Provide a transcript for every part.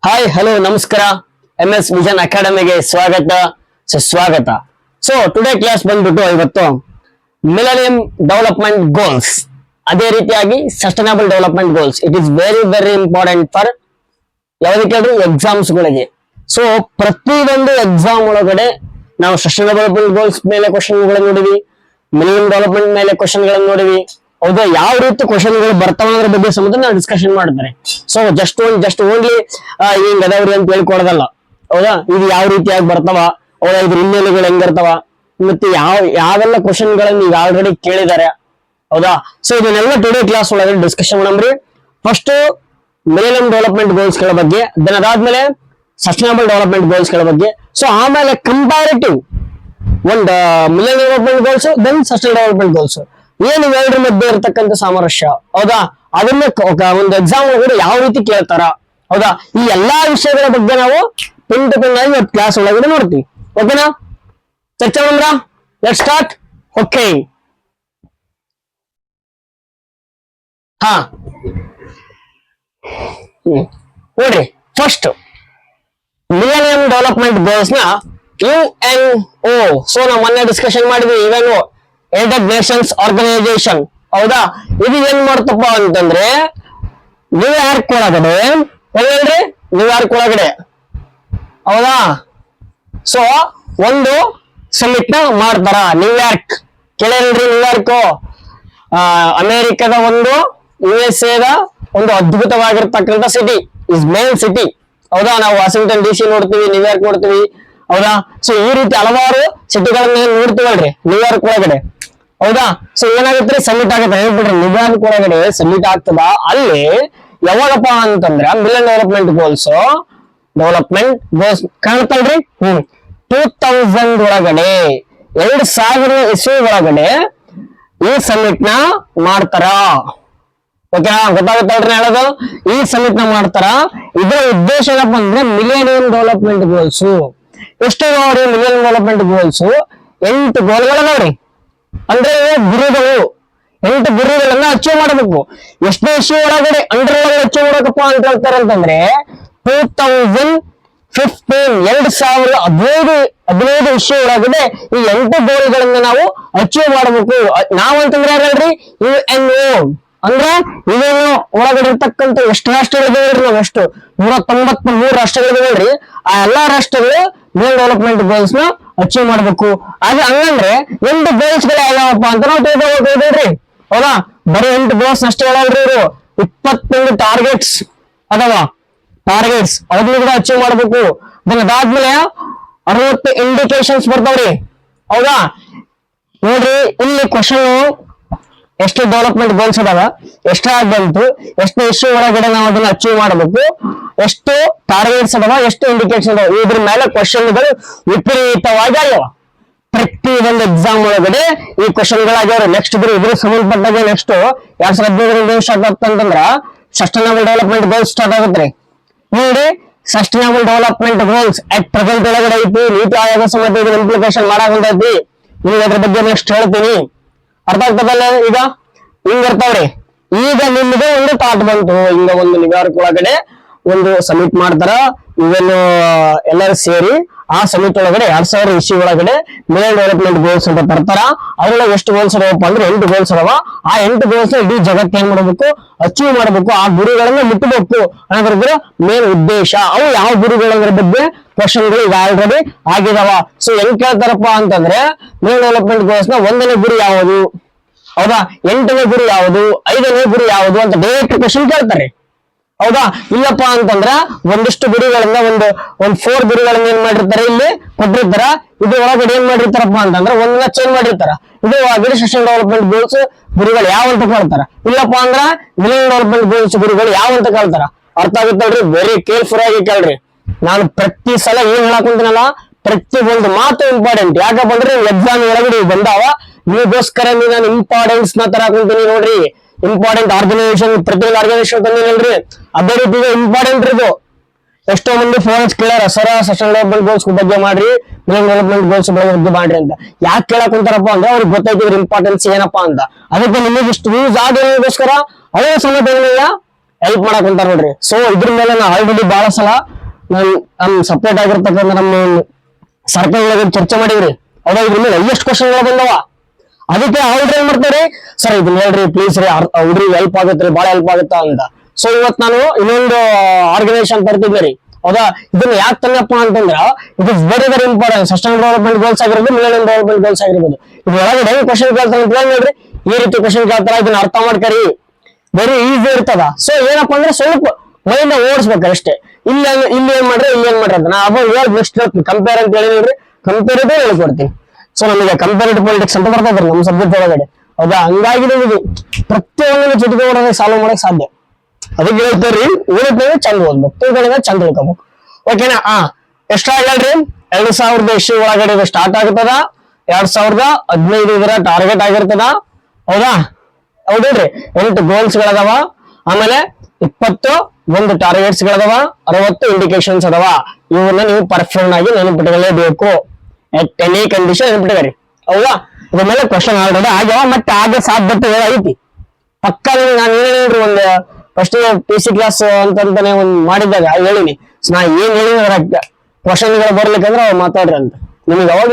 Hi hello ನಮಸ್ಕಾರ. MS vision ಅಕಾಡೆಮಿಗೆ ಸ್ವಾಗತ. So today class ಬಂದ್ಬಿಟ್ಟು ಇವತ್ತು ಮಿಲೆನಿಯಂ ಡೆವಲಪ್ಮೆಂಟ್ ಗೋಲ್ಸ್, ಅದೇ ರೀತಿಯಾಗಿ sustainable development goals. It is very very important for ಯಾವುದಕ್ಕೆ ಹೇಳ್ರಿ, ಎಕ್ಸಾಮ್ಸ್ ಗಳಿಗೆ. ಸೊ ಪ್ರತಿಯೊಂದು ಎಕ್ಸಾಮ್ ಒಳಗಡೆ ನಾವು ಸಸ್ಟೈನಬಲ್ ಡೆವಲಪ್ಮೆಂಟ್ ಗೋಲ್ಸ್ ಮೇಲೆ ಕ್ವಶನ್ ಗಳನ್ನು ನೋಡಿವಿ, ಮಿಲಿಯನ್ ಡೆವಲಪ್ಮೆಂಟ್ ಮೇಲೆ ಕ್ವಶನ್ ಗಳನ್ನು ನೋಡಿವಿ. ಹೌದಾ, ಯಾವ ರೀತಿ ಕ್ವಶನ್ ಗಳು ಬರ್ತಾವ ಅನ್ನೋದ್ರ ಬಗ್ಗೆ ಸಮೇತ ನಾವು ಡಿಸ್ಕಷನ್ ಮಾಡ್ತಾರೆ. ಸೊ ಜಸ್ಟ್ ಓನ್ಲಿ ಹಿಂಗ್ ಅದಾವ್ರಿ ಅಂತ ಹೇಳ್ಕೊಡೋದಲ್ಲ. ಹೌದಾ, ಇದು ಯಾವ ರೀತಿಯಾಗಿ ಬರ್ತಾವ, ಹೌದಾ, ಇದ್ರ ಹಿನ್ನೆಲೆಗಳು ಹೆಂಗಿರ್ತಾವ, ಮತ್ತೆ ಯಾವೆಲ್ಲ ಕ್ವಶನ್ ಗಳನ್ನ ಈಗ ಆಲ್ರೆಡಿ ಕೇಳಿದ್ದಾರೆ. ಹೌದಾ, ಸೊ ಇದನ್ನೆಲ್ಲ ಟುಡೇ ಕ್ಲಾಸ್ ಒಳಗಡೆ ಡಿಸ್ಕಷನ್ ಮಾಡಮ್ರಿ. ಫಸ್ಟ್ ಮಿಲಿಯನ್ ಡೆವಲಪ್ಮೆಂಟ್ ಗೋಲ್ಸ್ ಗಳ ಬಗ್ಗೆ, ದೆನ್ ಅದಾದ್ಮೇಲೆ ಸಸ್ಟೈನಬಲ್ ಡೆವಲಪ್ಮೆಂಟ್ ಗೋಲ್ಸ್ ಗಳ ಬಗ್ಗೆ. ಸೊ ಆಮೇಲೆ ಕಂಪ್ಯಾರಿಟಿವ್ ಒಂದು millennium development goals then sustainable development goals, ಏನು ಇವೆರಡರ ಮಧ್ಯೆ ಇರತಕ್ಕಂತ ಸಾಮರಸ್ಯ. ಹೌದಾ, ಅದನ್ನ ಒಂದು ಎಕ್ಸಾಮ್ ಒಳಗಡೆ ಯಾವ ರೀತಿ ಕೇಳ್ತಾರ. ಹೌದಾ, ಈ ಎಲ್ಲಾ ವಿಷಯಗಳ ಬಗ್ಗೆ ನಾವು ಪಿನ್ ಟು ಪಿನ್ ಆಗಿ ಕ್ಲಾಸ್ ಒಳಗಡೆ ನೋಡ್ತೀವಿ. ಓಕೆನಾ, ಚರ್ಚೆ ಮಾಡೋಣ. Let's start. ಓಕೆ, ಹಾ ನೋಡ್ರಿ, ಫಸ್ಟ್ ಮಿಲೆನಿಯಂ ಡೆವಲಪ್ಮೆಂಟ್ ಗೋಲ್ಸ್ ನ UNO. ಸೊ ನಾವು ಮೊನ್ನೆ ಡಿಸ್ಕಷನ್ ಮಾಡಿದ್ವಿ, UNO ಯುನೈಟೆಡ್ ನೇಷನ್ಸ್ ಆರ್ಗನೈಸೇಷನ್. ಹೌದಾ, ಇದು ಏನ್ ಮಾಡ್ತಪ್ಪ ಅಂತಂದ್ರೆ ನ್ಯೂಯಾರ್ಕ್ ಒಳಗಡೆ, ಹೇಳ್ರಿ ನ್ಯೂಯಾರ್ಕ್ ಒಳಗಡೆ, ಹೌದಾ, ಸೊ ಒಂದು ಸಮಿಟ್ ನ ಮಾಡ್ತಾರ. ನ್ಯೂಯಾರ್ಕ್ ಕೇಳಿಲ್ರಿ, ನ್ಯೂಯಾರ್ಕ್ ಅಮೆರಿಕದ ಒಂದು USA ದ ಒಂದು ಅದ್ಭುತವಾಗಿರ್ತಕ್ಕಂಥ ಸಿಟಿ, ಇಸ್ ಮೇನ್ ಸಿಟಿ. ಹೌದಾ, ನಾವು ವಾಷಿಂಗ್ಟನ್ DC ನೋಡ್ತೀವಿ, ನ್ಯೂಯಾರ್ಕ್ ನೋಡ್ತೀವಿ. ಹೌದಾ, ಸೊ ಈ ರೀತಿ ಹಲವಾರು ಸಿಟಿಗಳನ್ನ ನೋಡ್ತೀವಲ್ರಿ ನ್ಯೂಯಾರ್ಕ್ ಒಳಗಡೆ. ಹೌದಾ, ಸೊ ಏನಾಗುತ್ತೆ, ಸಬ್ಮಿಟ್ ಆಗುತ್ತೆ. ಹೇಳ್ಬಿಟ್ರಿ, ನ್ಯೂಯಾರ್ಕ್ ಒಳಗಡೆ ಸಬ್ಮಿಟ್ ಆಗ್ತದ. ಅಲ್ಲಿ ಯಾವಾಗಪ್ಪ ಅಂತಂದ್ರ ಮಿಲಿಯನ್ ಡೆವಲಪ್ಮೆಂಟ್ ಗೋಲ್ಸ್ ಕಾಣ್ತಲ್ರಿ. 2000 ಒಳಗಡೆ, 2000 ಇಸ್ವಿ ಒಳಗಡೆ ಈ ಸಬ್ಮಿಟ್ ನ ಮಾಡ್ತಾರ. ಓಕೆ, ಗೊತ್ತಾಗುತ್ತಲ್ರಿ ಹೇಳೋದು. ಈ ಸಮಿಟ್ ನ ಮಾಡ್ತಾರ. ಇದರ ಉದ್ದೇಶ ಏನಪ್ಪ ಅಂದ್ರೆ ಮಿಲಿಯನಿಯಂ ಡೆವಲಪ್ಮೆಂಟ್ ಗೋಲ್ಸ್. ಎಷ್ಟು ನೋಡ್ರಿ ಮಿಲಿಯನ್ ಡೆವಲಪ್ಮೆಂಟ್ ಗೋಲ್ಸ್? 8 ಗೋಲ್ಗಳ ನೋಡ್ರಿ, ಅಂದ್ರೆ ಗುರಿಗಳು, 8 ಗುರಿಗಳನ್ನ ಅಚೀವ್ ಮಾಡಬೇಕು. ಎಷ್ಟನೇ ಇಶ್ಯೂ ಒಳಗಡೆ ಒಳಗಡೆ ಅಚೀವ್ ಮಾಡಬೇಕಪ್ಪ ಅಂತ ಹೇಳ್ತಾರೆ ಅಂತಂದ್ರೆ 2015 ಇಶ್ಯೂ ಒಳಗಡೆ ಈ 8 ಗೋಲ್ಗಳನ್ನ ನಾವು ಅಚೀವ್ ಮಾಡಬೇಕು. ನಾವಂತಂದ್ರೆ ಹೇಳ್ರಿ UNO ಅಂದ್ರೆ UNO ಒಳಗಡೆ ಇರ್ತಕ್ಕಂಥ ಎಷ್ಟು ರಾಷ್ಟ್ರಗಳಿವೆ ಹೇಳ್ರಿ, ನಾವು ಎಷ್ಟು 193 ರಾಷ್ಟ್ರಗಳಿವೆ ಹೇಳ್ರಿ. ಆ ಎಲ್ಲಾ ರಾಷ್ಟ್ರಗಳು ಮಿಲಿಯನ್ ಡೆವಲಪ್ಮೆಂಟ್ ಗೋಲ್ಸ್ ನ ಅಚೀವ್ ಮಾಡ್ಬೇಕು. ಹಾಗೆ ಹಂಗಂದ್ರೆ 8 ಗೋಲ್ಸ್ ಗಳು ಯಾವ್ಯಾವಪ್ಪ ಅಂತ ನಾವು ತಿಳ್ಕೊಳ್ರಿ. ಹೌದಾ, ಬರೀ 8 ಗೋಲ್ಸ್ ಅಷ್ಟೇ ಹೇಳಲ್ರಿ ಇವರು. 21 ಟಾರ್ಗೆಟ್ಸ್ ಅದಾವ, ಟಾರ್ಗೆಟ್ಸ್ ಅದನ್ನ ಕೂಡ ಅಚೀವ್ ಮಾಡ್ಬೇಕು. ಅದಾದ್ಮೇಲೆ 60 ಇಂಡಿಕೇಶನ್ಸ್ ಬರ್ತಾವ್ರಿ. ಹೌದಾ, ನೋಡ್ರಿ ಇಲ್ಲಿ ಕ್ವಶನ್ ಎಷ್ಟು ಡೆವಲಪ್ಮೆಂಟ್ ಗೋಲ್ಸ್ ಅದಾವ, ಎಷ್ಟಾಗಿ ಬಂತು, ಎಷ್ಟು ಇಶ್ಯೂ ಒಳಗಡೆ ನಾವು ಅದನ್ನ ಅಚೀವ್ ಮಾಡಬೇಕು, ಎಷ್ಟು ಟಾರ್ಗೆಟ್ಸ್ ಅದಾವ, ಎಷ್ಟು ಇಂಡಿಕೇಶನ್ ಅದಾವ, ಇದ್ರ ಮೇಲೆ ಕ್ವಶನ್ಗಳು ವಿಪರೀತವಾಗಿ ಆಗ್ಯಾವ. ಪ್ರತಿ ಒಂದು ಎಕ್ಸಾಮ್ ಒಳಗಡೆ ಈ ಕ್ವಶನ್ ಗಳಾಗ್ಯಾವ್ರಿ. ನೆಕ್ಸ್ಟ್ ಇದ್ರ ಸಂಬಂಧಪಟ್ಟಾಗ ನೆಕ್ಸ್ಟ್ 2015 ಸ್ಟಾರ್ಟ್ ಆಗ್ತಂದ್ರ ಸಸ್ಟೈನಬಲ್ ಡೆವಲಪ್ಮೆಂಟ್ ಗೋಲ್ಸ್ ಸ್ಟಾರ್ಟ್ ಆಗುತ್ತೆ. ನೋಡಿ, sustainable development goals at present ಒಳಗಡೆ ಐತಿ. ನೀತಿ ಆಯೋಗ ಸಮೇತ ಇದನ್ನ ಇಂಪ್ಲಿಕೇಶನ್ ಮಾಡಾಕಂತೈತಿ. ನಿಮ್ಗೆ ಅದ್ರ ಬಗ್ಗೆ ನೆಕ್ಸ್ಟ್ ಹೇಳ್ತೀನಿ. ಅರ್ಥ ಆಗ್ತದಲ್ಲ? ಈಗ ಹಿಂಗ ಇರ್ತಾವ್ರಿ. ಈಗ ನಿಮ್ಗೆ ಒಂದು ಥಾಟ್ ಬಂತು, ಹಿಂಗ ಒಂದು ನ್ಯೂಯಾರ್ಕ್ ಒಳಗಡೆ ಒಂದು ಸಮಿಟ್ ಮಾಡ್ತಾರ. ಇವೆಲ್ಲ ಎಲ್ಲರೂ ಸೇರಿ ಆ ಸಮಿಟ್ ಒಳಗಡೆ 2000 ಇಶ್ಯೂ ಒಳಗಡೆ ಮಿಲಿಯನ್ ಡೆವಲಪ್ಮೆಂಟ್ ಗೋಲ್ಸ್ ಅಂತ ತರ್ತಾರ. ಅದ್ರೊಳಗೆ ಎಷ್ಟು ಗೋಲ್ಸ್ ಅದಾವಪ್ಪ ಅಂದ್ರೆ 8 ಗೋಲ್ಸ್ ಅದಾವ. ಆ 8 ಗೋಲ್ಸ್ ಇಡೀ ಜಗತ್ತು ಏನ್ ಮಾಡ್ಬೇಕು, ಅಚೀವ್ ಮಾಡ್ಬೇಕು, ಆ ಗುರಿಗಳನ್ನ ಮುಟ್ಟಬೇಕು ಅನ್ನೋದ್ರ ಮೇನ್ ಉದ್ದೇಶ. ಅವು ಯಾವ ಗುರಿಗಳದ್ರ ಬಗ್ಗೆ ಕ್ವಶನ್ಗಳು ಈಗ ಆಲ್ರೆಡಿ ಆಗಿದಾವ. ಸೊ ಹೆಂಗ್ ಕೇಳ್ತಾರಪ್ಪ ಅಂತಂದ್ರೆ ಮಿಲಿಯನ್ ಡೆವಲಪ್ಮೆಂಟ್ ಗೋಲ್ಸ್ ನ 1ನೇ ಗುರಿ ಯಾವುದು, ಹೌದಾ, 8ನೇ ಗುರಿ ಯಾವುದು, 5ನೇ ಗುರಿ ಯಾವುದು ಅಂತ ಡೈರೆಕ್ಟ್ ಕ್ವಶನ್ ಕೇಳ್ತಾರೆ. ಹೌದಾ, ಇಲ್ಲಪ್ಪ ಅಂತಂದ್ರ ಒಂದಿಷ್ಟು ಗುರಿಗಳನ್ನ ಒಂದು 4 ಗುರಿಗಳನ್ನ ಏನ್ ಮಾಡಿರ್ತಾರೆ, ಇಲ್ಲಿ ಕೊಟ್ಟಿರ್ತಾರ. ಇದು ಒಳಗಡೆ ಏನ್ ಮಾಡಿರ್ತಾರಪ್ಪ ಅಂತಂದ್ರ ಒಂದನ್ನ ಚೇಂಜ್ ಮಾಡಿರ್ತಾರ. ಇದು ಒಳಗಡೆ ಸಸ್ಟೈನಬಲ್ ಡೆವಲಪ್ಮೆಂಟ್ ಗೋಲ್ಸ್ ಗುರಿಗಳು ಯಾವ ಅಂತ ಕೇಳ್ತಾರ. ಇಲ್ಲಪ್ಪ ಅಂದ್ರ ಮಿಲಿಯನ್ ಡೆವಲಪ್ಮೆಂಟ್ ಗೋಲ್ಸ್ ಗುರಿಗಳು ಯಾವ ಅಂತ ಕೇಳ್ತಾರ. ಅರ್ಥ ಆಗುತ್ತಲ್ರಿ? ವೆರಿ ಕೇರ್ಫುಲ್ ಆಗಿ ಕೇಳ್ರಿ. ನಾನು ಪ್ರತಿ ಸಲ ಏನ್ ಹೇಳಾಕುಂತೀನಲ್ಲ, ಪ್ರತಿ ಒಂದು ಮಾತು ಇಂಪಾರ್ಟೆಂಟ್. ಯಾಕಪ್ಪ ಅಂದ್ರೆ ಎಕ್ಸಾಮ್ ಒಳಗಡೆ ಬಂದಾವ, ನಿಮಗೋಸ್ಕರ ನಾನು ಇಂಪಾರ್ಟೆನ್ಸ್ ನ ತರಾಕುಂತೀನಿ ನೋಡ್ರಿ. ಇಂಪಾರ್ಟೆಂಟ್ ಆರ್ಗನೈಸೇಷನ್, ಪ್ರತಿಯೊಂದು ಆರ್ಗನೈಸೇಷನ್ ತಂದಿಲ್ರಿ, ಅದೇ ರೀತಿ ಇಂಪಾರ್ಟೆಂಟ್ ಇದು. ಎಷ್ಟೋ ಮಂದಿ ಫೋನ್ಸ್ ಕೇಳ್ಯಾರ, ಸರ ಸಸ್ಟೈನಬಲ್ ಡೆವಲಪ್ಮೆಂಟ್ ಗೋಲ್ಸ್ ಬಗ್ಗೆ ಮಾಡ್ರಿ, ಮಿಲಿಯನ್ ಡೆವಲಪ್ಮೆಂಟ್ ಗೋಲ್ಸ್ ಬಗ್ಗೆ ಮಾಡ್ರಿ ಅಂತ. ಯಾಕೆ ಕೇಳಕ್ ಕುಂತಾರಪ್ಪ ಅಂದ್ರೆ ಅವ್ರಿಗೆ ಗೊತ್ತಾಯ್ತಿದ್ರ ಇಂಪಾರ್ಟೆನ್ಸ್ ಏನಪ್ಪಾ ಅಂತ. ಅದಕ್ಕೆ ನಿಮಗೆ ಇಷ್ಟು ಯೂಸ್ ಆಗೋಸ್ಕರ ಅವೇ ಸಮೇತ ಹೆಲ್ಪ್ ಮಾಡಕ್ ಕುಂತಾರ ನೋಡ್ರಿ. ಸೊ ಇದ್ರ ಮೇಲೆ ನಾ ಆಲ್ರೆಡಿ ಬಹಳ ಸಲ ನಮ್ ಸಪೋರ್ಟ್ ಆಗಿರ್ತಕ್ಕಂಥ ನಮ್ಮ ಸರ್ಕಲ್ ಚರ್ಚೆ ಮಾಡಿವ್ರಿ. ಹೌದಾ, ಇದ್ರ ಮೇಲೆ ಎಷ್ಟು ಕ್ವಶನ್ಗಳು ಬಂದವ. ಅದಕ್ಕೆ ಅವ್ರು ಏನ್ ಮಾಡ್ತಾರೆ, ಸರ್ ಇದನ್ನ ಹೇಳ್ರಿ ಪ್ಲೀಸ್ ರೀ, ಹುಡ್ರಿಗೆ ಹೆಲ್ಪ್ ಆಗುತ್ತೆ, ಬಹಳ ಹೆಲ್ಪ್ ಆಗುತ್ತಾ ಅಂತ. ಸೊ ಇವತ್ ನಾನು ಇನ್ನೊಂದು ಆರ್ಗನೈಸೇಷನ್ ತರ್ತಿದ್ದೆ ರೀ. ಹೌದಾ, ಇದನ್ನ ಯಾಕೆ ತಂದಪ್ಪ ಅಂತಂದ್ರ it is very very important. Sustainable development goals ಆಗಿರ್ಬೋದು, ಮಿಲಿಯನ್ ಡೆವಲಪ್ಮೆಂಟ್ ಗೋಲ್ಸ್ ಆಗಿರ್ಬೋದು. ಇದ್ರೊಳಗಡೆ ಹೆಂಗ್ ಕ್ವಶನ್ ಕೇಳ್ತಾರೆ ಅಂತ ನೋಡ್ರಿ, ಈ ರೀತಿ ಕ್ವಶನ್ ಕೇಳ್ತಾರ, ಇದನ್ನ ಅರ್ಥ ಮಾಡ್ಕರಿ, ವೆರಿ ಈಸಿ ಇರ್ತದ. ಸೊ ಏನಪ್ಪಾ ಅಂದ್ರೆ ಸ್ವಲ್ಪ ಮೈಂಡ್ ಓಡಿಸ್ಬೇಕ್ರಿ ಅಷ್ಟೇ. ಇಲ್ಲಿ ಏನ್ ಮಾಡ್ರಿ, ಇಲ್ಲಿ ಏನ್ ಮಾಡ್ರಿ ಅಂತ ನಾ ನೆಕ್ಸ್ಟ್ ಕಂಪೇರ್ ಅಂತ ಹೇಳಿ ನೋಡ್ರಿ, ಕಂಪೇರಿಟಿವ್ ಹೇಳ್ಕೊಡ್ತೀನಿ. ಸೊ ನಮಗೆ ಕಂಪೇರಿಟಿವ್ ಪಾಲಿಟಿಕ್ಸ್ ಅಂತ ಬರ್ತದ್ರಿ ನಮ್ಮ ಸಬ್ಜೆಕ್ಟ್ ಒಳಗಡೆ. ಹೌದಾ, ಹಂಗಾಗಿ ನಿಮಗೆ ಪ್ರತಿಯೊಂದನ್ನು ಚಟುವಟಿಕೆ ಸಾಲ್ವ್ ಮಾಡಕ್ ಸಾಧ್ಯ. ಅದಕ್ಕೆ ಹೇಳ್ತಾರ್ರಿ, ಉಳಿದ ಚಂದ ಓದ್ಬೇಕು, ತಿಳ್ಕೊಂಡ ಚಂದ ತಿಳ್ಕೊಬೇಕು. ಓಕೆನಾ? ಎಷ್ಟಾಗಲ್ರಿ, 2000 ಇಶ್ಯೂ ಒಳಗಡೆ ಇದು ಸ್ಟಾರ್ಟ್ ಆಗ್ತದ. 2015 ಇದರ ಟಾರ್ಗೆಟ್ ಆಗಿರ್ತದ. ಹೌದಾ, ಹೌದೇನ್ರಿ? 8 ಗೋಲ್ಸ್ ಗಳದಾವ, ಆಮೇಲೆ 21 ಟಾರ್ಗೆಟ್ಸ್ ಗಳದಾವ, 60 ಇಂಡಿಕೇಶನ್ಸ್ ಅದಾವ. ಇವನ್ನ ನೀವು ಪರ್ಫೆಕ್ಟ್ ಆಗಿ ನೆನಪಿಟ್ಕೊಳ್ಳೇಬೇಕು. At any condition ನೆನಪಿಟ್ಕೊರಿ. ಹೌದಾ, ಇದ್ರ ಮೇಲೆ ಕ್ವಶನ್ ಆಲ್ರೆಡಿ ಆಗ್ಯಾವ, ಮತ್ತೆ ಆಗ ಸಾಧ್ಯತೆ ಐತಿ ಪಕ್ಕ. ನಾನು ಏನೇನ್ರಿ ಒಂದು ಫಸ್ಟ್ PC ಕ್ಲಾಸ್ ಅಂತಾನೆ ಒಂದ್ ಮಾಡಿದಾಗ ಹೇಳಿನಿ, ನಾ ಏನ್ ಹೇಳಿ ಕ್ವಶನ್ ಗಳು ಬರ್ಲಿಕ್ಕಂದ್ರೆ ಅವ್ ಮಾತಾಡ್ರಿ ಅಂತ. ನಿಮಗೆ ಅವಾಗ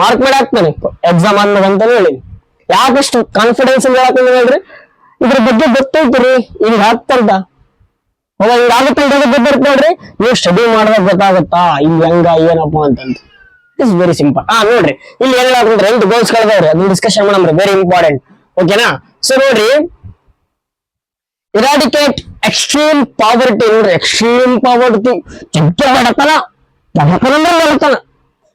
ಮಾರ್ಕ್ ಮಾಡಿ ಹಾಕ್ತಾನೆ ಎಕ್ಸಾಮ್ ಆದ್ಮೇಲೆ ಅಂತಾನೆ ಹೇಳಿನಿ. ಯಾಕಷ್ಟು ಕಾನ್ಫಿಡೆನ್ಸ್ ಹೇಳಕಂದ್ರೆ ಹೇಳ್ರಿ, ಇದ್ರ ಬಗ್ಗೆ ಗೊತ್ತೈತ್ರಿ, ಹಿಂಗ್ ಆಗ್ತಂತ. ಹೌದಾ, ಹಿಂಗ ಆಗುತ್ತೆ ಅಂತ ಗೊತ್ತಿರ್ತ ನೋಡ್ರಿ, ನೀವು ಸ್ಟಡಿ ಮಾಡಿದಾಗ ಗೊತ್ತಾಗುತ್ತಾ ಹಿಂಗ್ ಹೆಂಗ ಏನಪ್ಪಾ ಅಂತಂತ. It's very simple. ನೋಡ್ರಿ, ಇಲ್ಲಿ ಏನ್ ಹೇಳಕ್ರೆ 8 ಗೋಲ್ಸ್ ಗಳದವ್ರಿ, ಅದನ್ನ ಡಿಸ್ಕಷನ್ ಮಾಡಮ್ರಿ, ವೆರಿ ಇಂಪಾರ್ಟೆಂಟ್. ಓಕೆನಾ? ಸೊ ನೋಡ್ರಿ, ಇರಾಡಿಕೇಟ್ ಎಕ್ಸ್ಟ್ರೀಮ್ ಪಾವರ್ಟಿ. ನೋಡ್ರಿ, ಎಕ್ಸ್ಟ್ರೀಮ್ ಪಾವರ್ಟಿ ಜಗ್ಗ ಬಡತನ, ಬಡತನ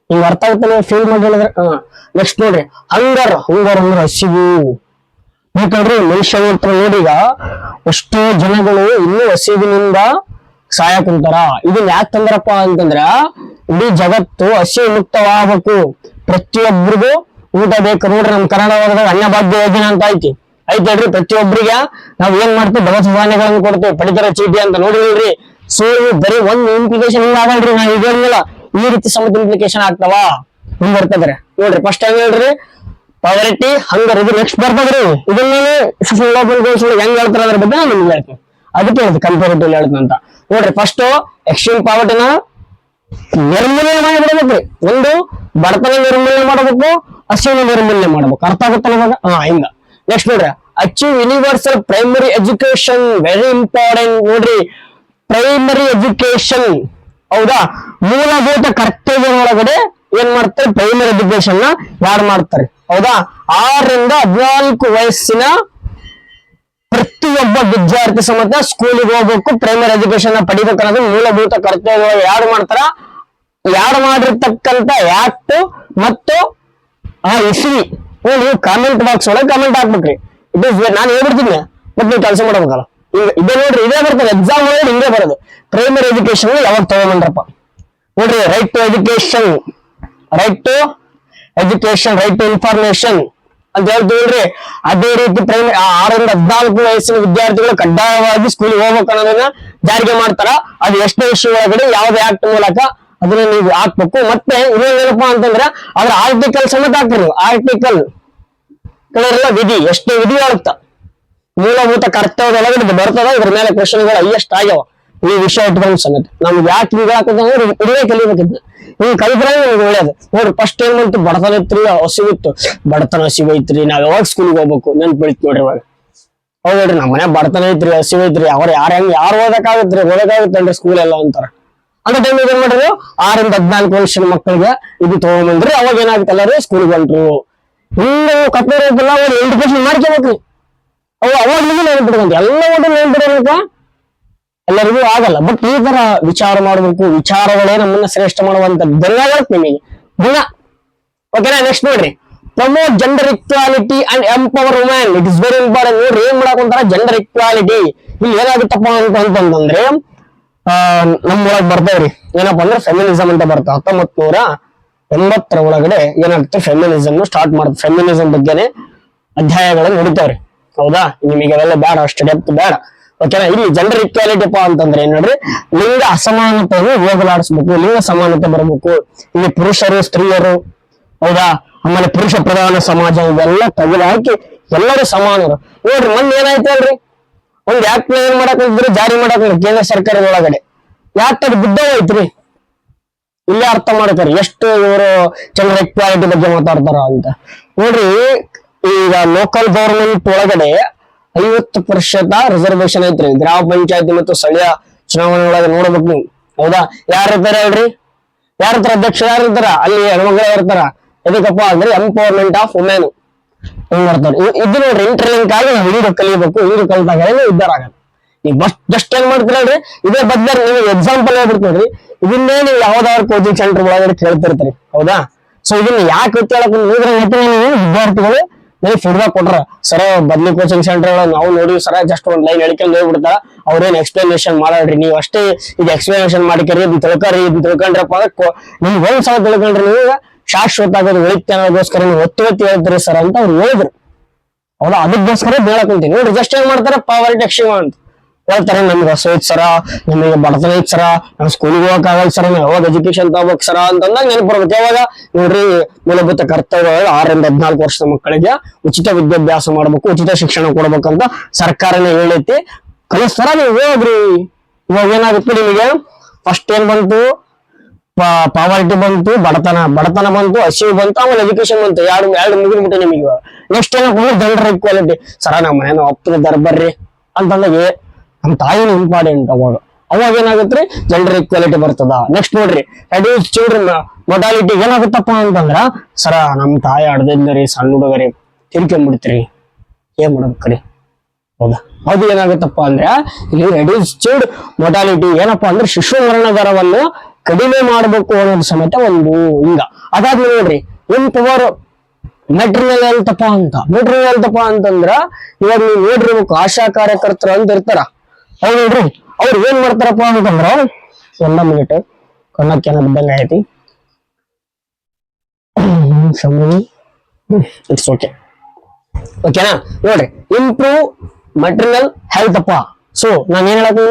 ಹಿಂಗ ಅರ್ಥ ಆಗುತ್ತಾನೆ, ಫೀಲ್ ಮಾಡಿ ಹೇಳಿದ್ರೆ. ನೆಕ್ಸ್ಟ್ ನೋಡ್ರಿ, ಹಂಗರ್ ಅಂದ್ರೆ ಹಸಿವು. ಯಾಕಂದ್ರೆ ಮನುಷ್ಯ ನೋಡಿ, ಈಗ ಎಷ್ಟೋ ಜನಗಳು ಇನ್ನೂ ಹಸಿವಿನಿಂದ ಸಾಯ ಕುಂತಾರ. ಇದನ್ನ ಯಾಕೆ ತಂದ್ರಪ್ಪ ಅಂತಂದ್ರ, ಇಡೀ ಜಗತ್ತು ಹಸಿವು ಮುಕ್ತವಾಗಬೇಕು, ಪ್ರತಿಯೊಬ್ಬರಿಗೂ ಊಟ ಬೇಕು. ನೋಡ್ರಿ, ನಮ್ ಕರ್ನಾಟಕದಾಗ ಅನ್ನಭಾಗ್ಯ ಯೋಜನೆ ಅಂತ ಐತಿ ಹೇಳ್ರಿ. ಪ್ರತಿಯೊಬ್ಬರಿಗೆ ನಾವ್ ಏನ್ ಮಾಡ್ತೀವಿ, ದವಸ ಧಾನ್ಯಗಳನ್ನು ಕೊಡ್ತೇವೆ, ಪಡಿತರ ಚೀಟಿ ಅಂತ. ನೋಡ್ರಿ, ಸೊ ಬರೀ ಒಂದ್ ಇಂಪ್ಲಿಕೇಶನ್ ಹಿಂಗ ಆಗಲ್ರಿ, ನಾ ಈಗ ಹೇಳಿಲ್ಲ, ಈ ರೀತಿ ಸಮೇತ ಇಂಪ್ಲಿಕೇಶನ್ ಆಗ್ತಾವ, ಹಿಂಗ್ ಬರ್ತದ್ರಿ. ನೋಡ್ರಿ, ಫಸ್ಟ್ ಹೆಂಗ್ ಹೇಳ್ರಿ, ಪಾವರ್ಟಿ, ಹಂಗರ್. ಇದು ನೆಕ್ಸ್ಟ್ ಬರ್ತದ್ರಿ. ಇದನ್ನ ಹೆಂಗ್ ಹೇಳ್ತಾರ ಅದ್ರ ಬಗ್ಗೆ ನಾನು ನಿಮ್ಗೆ ಹೇಳ್ತೀನಿ. ಅದಕ್ಕೆ ಹೇಳುದು ಕಂಪೇರಿಟಿವ್ ಹೇಳ್ತಂತ. ನೋಡ್ರಿ, ಫಸ್ಟ್ ಎಕ್ಸ್ಟ್ರೀಮ್ ಪಾವರ್ಟಿನ ನಿರ್ಮೂಲನೆ ಮಾಡಿಬಿಡ್ಬೇಕ್ರಿ. ಒಂದು ಬಡತನ ನಿರ್ಮೂಲನೆ ಮಾಡಬೇಕು, ಹಸಿವಿನ ನಿರ್ಮೂಲನೆ ಮಾಡ್ಬೇಕು. ಅರ್ಥ ಆಗುತ್ತಲ್ಲ ಇವಾಗ? ಹಿಂಗ. ನೆಕ್ಸ್ಟ್ ನೋಡ್ರಿ, achieve universal primary education, very important. ನೋಡ್ರಿ, ಪ್ರೈಮರಿ ಎಜುಕೇಶನ್, ಹೌದಾ, ಮೂಲಭೂತ ಕರ್ತವ್ಯ ಒಳಗಡೆ ಏನ್ ಮಾಡ್ತಾರೆ, ಪ್ರೈಮರಿ ಎಜುಕೇಶನ್ ನ ಯಾರು ಮಾಡ್ತಾರೆ. ಹೌದಾ, 6 ರಿಂದ 14 ವಯಸ್ಸಿನ ಪ್ರತಿಯೊಬ್ಬ ವಿದ್ಯಾರ್ಥಿ ಸಮೇತ ಸ್ಕೂಲಿಗೆ ಹೋಗ್ಬೇಕು, ಪ್ರೈಮರಿ ಎಜುಕೇಶನ್ ನ ಪಡಿಬೇಕು ಅನ್ನೋದು ಮೂಲಭೂತ ಕರ್ತವ್ಯ ಯಾರು ಮಾಡ್ತಾರ. ಯಾರು ಮಾಡಿರ್ತಕ್ಕಂತ ಆಕ್ಟ್ ಮತ್ತು ಇಸ್ವಿ ನೀವು ಕಾಮೆಂಟ್ ಬಾಕ್ಸ್ ಒಳಗೆ ಕಾಮೆಂಟ್ ಹಾಕ್ಬೇಕ್ರಿ. ಇದು ನಾನು ಹೇಳ್ಬಿಡ್ತೀನಿ, ಮತ್ತೆ ನೀವು ಕೆಲಸ ಮಾಡ್ಬೇಕಲ್ಲ. ಇದೇ ನೋಡ್ರಿ, ಇದೇ ಬರ್ತದೆ ಎಕ್ಸಾಮ್ ಒಳಗೆ, ಹಿಂಗೆ ಬರೋದು. ಪ್ರೈಮರಿ ಎಜುಕೇಶನ್ ಯಾವಾಗ ತಗೊಂಡ್ರಪ್ಪ ನೋಡ್ರಿ, right to education, right to information ಅಂತ ಹೇಳ್ತೀವಿ. ಅದೇ ರೀತಿ 6 ರಿಂದ 14 ವಯಸ್ಸಿನ ವಿದ್ಯಾರ್ಥಿಗಳು ಕಡ್ಡಾಯವಾಗಿ ಸ್ಕೂಲಿಗೆ ಹೋಗ್ಬೇಕು ಅನ್ನೋದನ್ನ ಜಾರಿಗೆ ಮಾಡ್ತಾರ. ಅದು ಎಷ್ಟನೇ ವಿಷಯ ಒಳಗಡೆ ಯಾವುದೇ ಆಕ್ಟ್ ಮೂಲಕ ಅದನ್ನ ನೀವು ಹಾಕ್ಬೇಕು. ಮತ್ತೆ ಇನ್ನೊಂದೇನಪ್ಪಾ ಅಂತಂದ್ರೆ ಅದ್ರ ಆರ್ಟಿಕಲ್ ಸಮೇತ ಹಾಕ್ರಿ. ಆರ್ಟಿಕಲ್ ವಿಧಿ, ಎಷ್ಟೇ ವಿಧಿ ಆಗುತ್ತ ಮೂಲಭೂತ ಕರ್ತವ್ಯದೊಳಗಡೆ ಬರ್ತದ. ಇದ್ರ ಮೇಲೆ ಕ್ವಶನ್ಗಳು ಹೈಯೆಸ್ಟ್ ಆಗ್ಯಾವ ಈ ವಿಷಯ ಇಟ್ಕೊಂಡು ಸಮೇತ. ನಮ್ಗೆ ಯಾಕೆ ಹಿಂಗ ಹಾಕಂದ್ರೆ ಇದೇ ಕಲಿಬೇಕಿದ್ನ, ಹಿಂಗ್ ಕಲಿದ್ರೆ ನಿಮ್ಗೆ ಒಳ್ಳೇದು. ನೋಡ್ರಿ, ಫಸ್ಟ್ ಏನ್ ಬಂತು, ಬಡತನ ಇತ್ರಿ, ಹಸಿವಿತ್ತು. ಬಡತನ ಹಸಿವು ಐತ್ರಿ, ನಾವ್ ಯಾವಾಗ ಸ್ಕೂಲಿಗೆ ಹೋಗ್ಬೇಕು ನೆನ್ಪು ಬೆಳಿತ್ ನೋಡ್ರಿ. ಇವಾಗ ಹೌದ್ ಹೇಳ್ರಿ, ನಮ್ಮ ಮನೆ ಬಡತನ ಐತ್ರಿ, ಹಸಿವು ಐತ್ರಿ, ಅವ್ರು ಯಾರು ಓದಕ್ಕಾಗತ್ರಿ ಸ್ಕೂಲ್ ಎಲ್ಲ ಅಂತಾರ. ಅಂತ ಟೈಮ್ ಏನ್ ಮಾಡ್ರಿ, 6 ರಿಂದ 14 ವರ್ಷದ ಮಕ್ಕಳಿಗೆ ಇದು ತಗೊಂಡ್ಬಂದ್ರಿ. ಅವಾಗ ಏನಾಗುತ್ತಲ್ಲ ರೀ, ಸ್ಕೂಲ್ಗೆ ಹೊಂಟ್ರು. ಹಿಂಗ ಕಪ್ಪೆ ಎಜುಕೇಶನ್ ಮಾಡ್ಕೋಬೇಕ್ರಿ. ಅವಾಗ ನೀವು ನೆನ್ಪಿಟ್ಕೊಂಡ್ರಿ, ಎಲ್ಲ ಓದಿ ನೆನ್ಪಿಡಬೇಕ ಎಲ್ಲರಿಗೂ ಆಗಲ್ಲ. ಬಟ್ ಈ ತರ ವಿಚಾರ ಮಾಡ್ಬೇಕು, ವಿಚಾರಗಳೇ ನಮ್ಮನ್ನ ಶ್ರೇಷ್ಠ ಮಾಡುವಂತ ದಿನಗಳು ನಿಮಗೆ ದಿನ. ಓಕೆನಾ? ನೆಕ್ಸ್ಟ್ ನೋಡ್ರಿ, promote gender equality and empower women. It is very important. ನೋಡ್ರಿ, ಏನ್ ಮಾಡಕೊಂತಾರ, ಜೆಂಡರ್ ಇಕ್ವಾಲಿಟಿ. ಇಲ್ಲಿ ಏನಾಗುತ್ತಪ್ಪ ಅಂತಂದ್ರೆ ನಮ್ಮೊಳಗ್ ಬರ್ತಾವ್ರಿ ಏನಪ್ಪಾ ಅಂದ್ರೆ ಫೆಮಿನಿಸಮ್ ಅಂತ ಬರ್ತಾವ. 1980 ಒಳಗಡೆ ಏನಾಗುತ್ತೆ, ಫೆಮಿನಿಸಮ್ ಸ್ಟಾರ್ಟ್ ಮಾಡುತ್ತೆ. ಫೆಮಿನಿಸಮ್ ಬಗ್ಗೆನೆ ಅಧ್ಯಾಯಗಳನ್ನು ನಡೀತಾವ್ರಿ. ಹೌದಾ, ನಿಮಗೆ ಅವೆಲ್ಲ ಬೇಡ, ಅಷ್ಟು ಡೆಪ್ತ್ ಬೇಡ. ಓಕೆನಾ? ಇಲ್ಲಿ ಜೆಂಡರ್ ಇಕ್ವಾಲಿಟಿ ಅಂತಂದ್ರೆ ಏನ್ ನೋಡ್ರಿ, ಲಿಂಗ ಅಸಮಾನತೆಯನ್ನು ಹೋಗಲಾಡಿಸ್ಬೇಕು, ಲಿಂಗ ಸಮಾನತೆ ಬರಬೇಕು. ಇಲ್ಲಿ ಪುರುಷರು ಸ್ತ್ರೀಯರು, ಹೌದಾ, ಆಮೇಲೆ ಪುರುಷ ಪ್ರಧಾನ ಸಮಾಜ, ಇವೆಲ್ಲ ತೆಗೆದು ಹಾಕಿ ಎಲ್ಲರೂ ಸಮಾನರು. ನೋಡ್ರಿ, ಮೊನ್ನೆ ಏನಾಯ್ತು ಅಲ್ರಿ, ಒಂದ್ ಆಕ್ಟ್ ಏನ್ ಮಾಡಕ್ ಜಾರಿ ಮಾಡಕ್ ಕೇಂದ್ರ ಸರ್ಕಾರದ ಒಳಗಡೆ ಯಾಕೆ ಅದು ಬಿದ್ದ ಹೋಯ್ತ್ರಿ. ಇಲ್ಲೇ ಅರ್ಥ ಮಾಡ್ತಾರೆ ಎಷ್ಟು ಇವರು ಜನರ ಈಕ್ವಾಲಿಟಿ ಬಗ್ಗೆ ಮಾತಾಡ್ತಾರ ಅಂತ. ನೋಡ್ರಿ, ಈಗ ಲೋಕಲ್ ಗವರ್ಮೆಂಟ್ ಒಳಗಡೆ 50% ರಿಸರ್ವೇಶನ್ ಐತ್ರಿ. ಗ್ರಾಮ ಪಂಚಾಯತಿ ಮತ್ತು ಸ್ಥಳೀಯ ಚುನಾವಣೆ ಒಳಗೆ ನೋಡ್ಬೇಕು ನೀವು. ಹೌದಾ, ಯಾರಿರ್ತಾರ ಹೇಳ್ರಿ? ಯಾರಿರ್ತಾರ ಅಧ್ಯಕ್ಷ? ಯಾರಿರ್ತಾರ ಅಲ್ಲಿ? ಹೆಣ್ಮಕ್ಳು ಇರ್ತಾರ. ಎದಕ್ಕಪ್ಪ ಅಂದ್ರೆ ಎಂಪವರ್ಮೆಂಟ್ ಆಫ್ ವುಮೆನ್ ಹೆಂಗ್ ಮಾಡ್ತಾರೆ ಇದು ನೋಡ್ರಿ. ಇಂಟರ್ಲಿಂಕ್ ಆಗಿ ಹಿಂಗೆ ಕಲಿಬೇಕು. ಹಿಂಗೆ ಕಲಿತಾಗ ಉದ್ದಾರ ಆಗಲ್ಲ. ನೀವು ಜಸ್ಟ್ ಏನ್ ಮಾಡ್ತೀರಲ್ರಿ, ಇದೇ ಬದ್ಲಾರಿ ನೀವು ಎಕ್ಸಾಂಪಲ್ ಹೇಳ್ಬಿಟ್ಟು ನೋಡ್ರಿ. ಇದನ್ನೇ ನೀವು ಯಾವ್ದಾದ್ರು ಕೋಚಿಂಗ್ ಸೆಂಟರ್ ಒಳಗಡೆ ಕೇಳ್ತಿರ್ತೀರಿ. ಹೌದಾ, ಸೊ ಇದನ್ನ ಯಾಕೆ ಹೇಳಕ್ ವಿದ್ಯಾರ್ಥಿಗಳು ನನಗೆ ಫೀಡ್ಬ್ಯಾಕ್ ಕೊಟ್ರ, ಸರ ಬದ್ಲಿ ಕೋಚಿಂಗ್ ಸೆಂಟರ್ ನಾವು ನೋಡಿ ಸರ ಜಸ್ಟ್ ಒಂದ್ ಲೈನ್ ಹೇಳ್ಕೊಂಡು ಹೋಗ್ಬಿಡ್ತಾರ, ಅವ್ರೇನ್ ಎಕ್ಸ್ಪ್ಲನೇಷನ್ ಮಾಡ್ರಿ, ನೀವು ಅಷ್ಟೇ ಈಗ ಎಕ್ಸ್ಪ್ಲನೇಷನ್ ಮಾಡಿಕರಿ, ಇದನ್ನ ತಿಳ್ಕೊರಿ, ಇದನ್ನ ತಿಳ್ಕೊಂಡ್ರಪ್ಪ ಅಂದ್ರೆ ನಿಮ್ಗೆ ಒಂದ್ಸಲ ತಿಳ್ಕೊಂಡ್ರಿ ನೀವು ಶಾಶ್ವತ ಆಗೋದು ಉಳಿತೆ ಅನ್ನೋದಕ್ಕೋಸ್ಕರ ನೀವು ಒತ್ತಿ ಹೇಳ್ತೀರಿ ಸರ್ ಅಂತ ಅವ್ರು ಹೇಳಿದ್ರು. ಹೌದಾ, ಅದಕ್ಕೋಸ್ಕರ ಹೇಳಕ್ ಕುಂತೀನಿ ನೋಡ್ರಿ. ಜಸ್ಟ್ ಏನ್ ಮಾಡ್ತಾರೆ, ಪಾವರ್ಟಿ ಎಕ್ಸ್ಟ್ರೀಮ್ ಅಂತ ಹೇಳ್ತಾರೆ. ನಮ್ಗೆ ಹಸು ಐತ್ ಸರ, ನಮಗೆ ಬಡತನ ಐತ್ ಸರ, ನಾವ್ ಸ್ಕೂಲಿಗೆ ಹೋಗಕ್ ಆಗಲ್ಲ ಸರ, ನಾವ್ ಯಾವಾಗ ಎಜುಕೇಶನ್ ತಗೋಬೇಕು ಸರ ಅಂತಂದಾಗ ನೆನಪು ಯಾವಾಗ ನೋಡ್ರಿ, ಮೂಲಭೂತ ಕರ್ತವ್ಯ 6 ರಿಂದ 14 ವರ್ಷದ ಮಕ್ಕಳಿಗೆ ಉಚಿತ ವಿದ್ಯಾಭ್ಯಾಸ ಮಾಡ್ಬೇಕು, ಉಚಿತ ಶಿಕ್ಷಣ ಕೊಡ್ಬೇಕಂತ ಸರ್ಕಾರನೇ ಹೇಳೈತಿ. ಕಲಿಸ್ತಾರ, ನೀವು ಹೋಗ್ರಿ. ಇವಾಗ ಏನಾಗುತ್ತೆ ನಿಮಗೆ, ಫಸ್ಟ್ ಏನ್ ಬಂತು, ಪಾವರ್ಟಿ ಬಂತು, ಬಡತನ ಬಂತು, ಹಸಿವು ಬಂತು, ಆಮೇಲೆ ಎಜುಕೇಶನ್ ಬಂತು. ಎರಡು ಮುಗಿದ್ಬಿಟ್ಟು ನಿಮಗೆ. ನೆಕ್ಸ್ಟ್ ಏನಪ್ಪ, ಜನರ ಈಕ್ವಾಲಿಟಿ. ಸರ ನಮ್ಮ ಮನೇನ ಒಪ್ಪಿದ್ದಾರೆ ಬರ್ರಿ ಅಂತಂದಾಗ ನಮ್ ತಾಯಿನ ಇಂಪಾರ್ಟೆಂಟ್. ಅವಾಗ ಏನಾಗತ್ರಿ, ಜನರ ಈಕ್ವಾಲಿಟಿ ಬರ್ತದ. ನೆಕ್ಸ್ಟ್ ನೋಡ್ರಿ, ರೆಡ್ಯೂಸ್ ಚಿಲ್ಡ್ರನ್ ಮೊಟಾಲಿಟಿ ಏನಾಗುತ್ತಪ್ಪ ಅಂತಂದ್ರ, ಸರ ನಮ್ ತಾಯಿ ಅಡ್ದಿದ್ರಿ, ಸಣ್ಣ ಹುಡುಗರಿ ತಿರ್ಕೊಂಡ್ಬಿಡ್ತೀರಿ, ಏನ್ ಮಾಡ್ಬೇಕ್ರಿ? ಹೌದಾ, ಅದು ಏನಾಗುತ್ತಪ್ಪ ಅಂದ್ರೆ ಇಲ್ಲಿ ರೆಡ್ಯೂಸ್ ಚೈಲ್ಡ್ ಮೊಟಾಲಿಟಿ ಏನಪ್ಪಾ ಅಂದ್ರೆ ಶಿಶು ಮರಣ ದರವನ್ನು ಕಡಿಮೆ ಮಾಡಬೇಕು ಅನ್ನೋದು ಸಮೇತ ಒಂದು ಹಿಂಗ. ಅದಾದ್ಮೇಲೆ ನೋಡ್ರಿ, ಇಂಪವರ್ ಮೆಟೀರಿಯಲ್ ಹೆಲ್ತಪ್ಪ ಅಂತ. ಮೆಟೀರಿಯಲ್ ಹೆಲ್ತಪ್ಪ ಅಂತಂದ್ರ ಇವಾಗ ನೀವು ನೋಡಿರ್ಬೇಕು, ಆಶಾ ಕಾರ್ಯಕರ್ತರು ಅಂತ ಇರ್ತಾರ. ಅವ್ರು ನೋಡ್ರಿ, ಅವ್ರು ಏನ್ ಮಾಡ್ತಾರಪ್ಪ ಅಂತಂದ್ರ, ಒಂದ ಮಿನಿಟ್ ಕಣ್ಣಕ್ಕೆ ಏನೋ ಬಿದ್ದಂಗ ಐತಿ, ಇಟ್ಸ್ ಓಕೆ, ಓಕೆನಾ? ನೋಡ್ರಿ, ಇಂಪ್ರೂವ್ ಮೆಟೀರಿಯಲ್ ಹೆಲ್ತ್ ಅಪ್ಪ. ಸೊ ನಾನ್ ಏನ್ ಹೇಳಕ್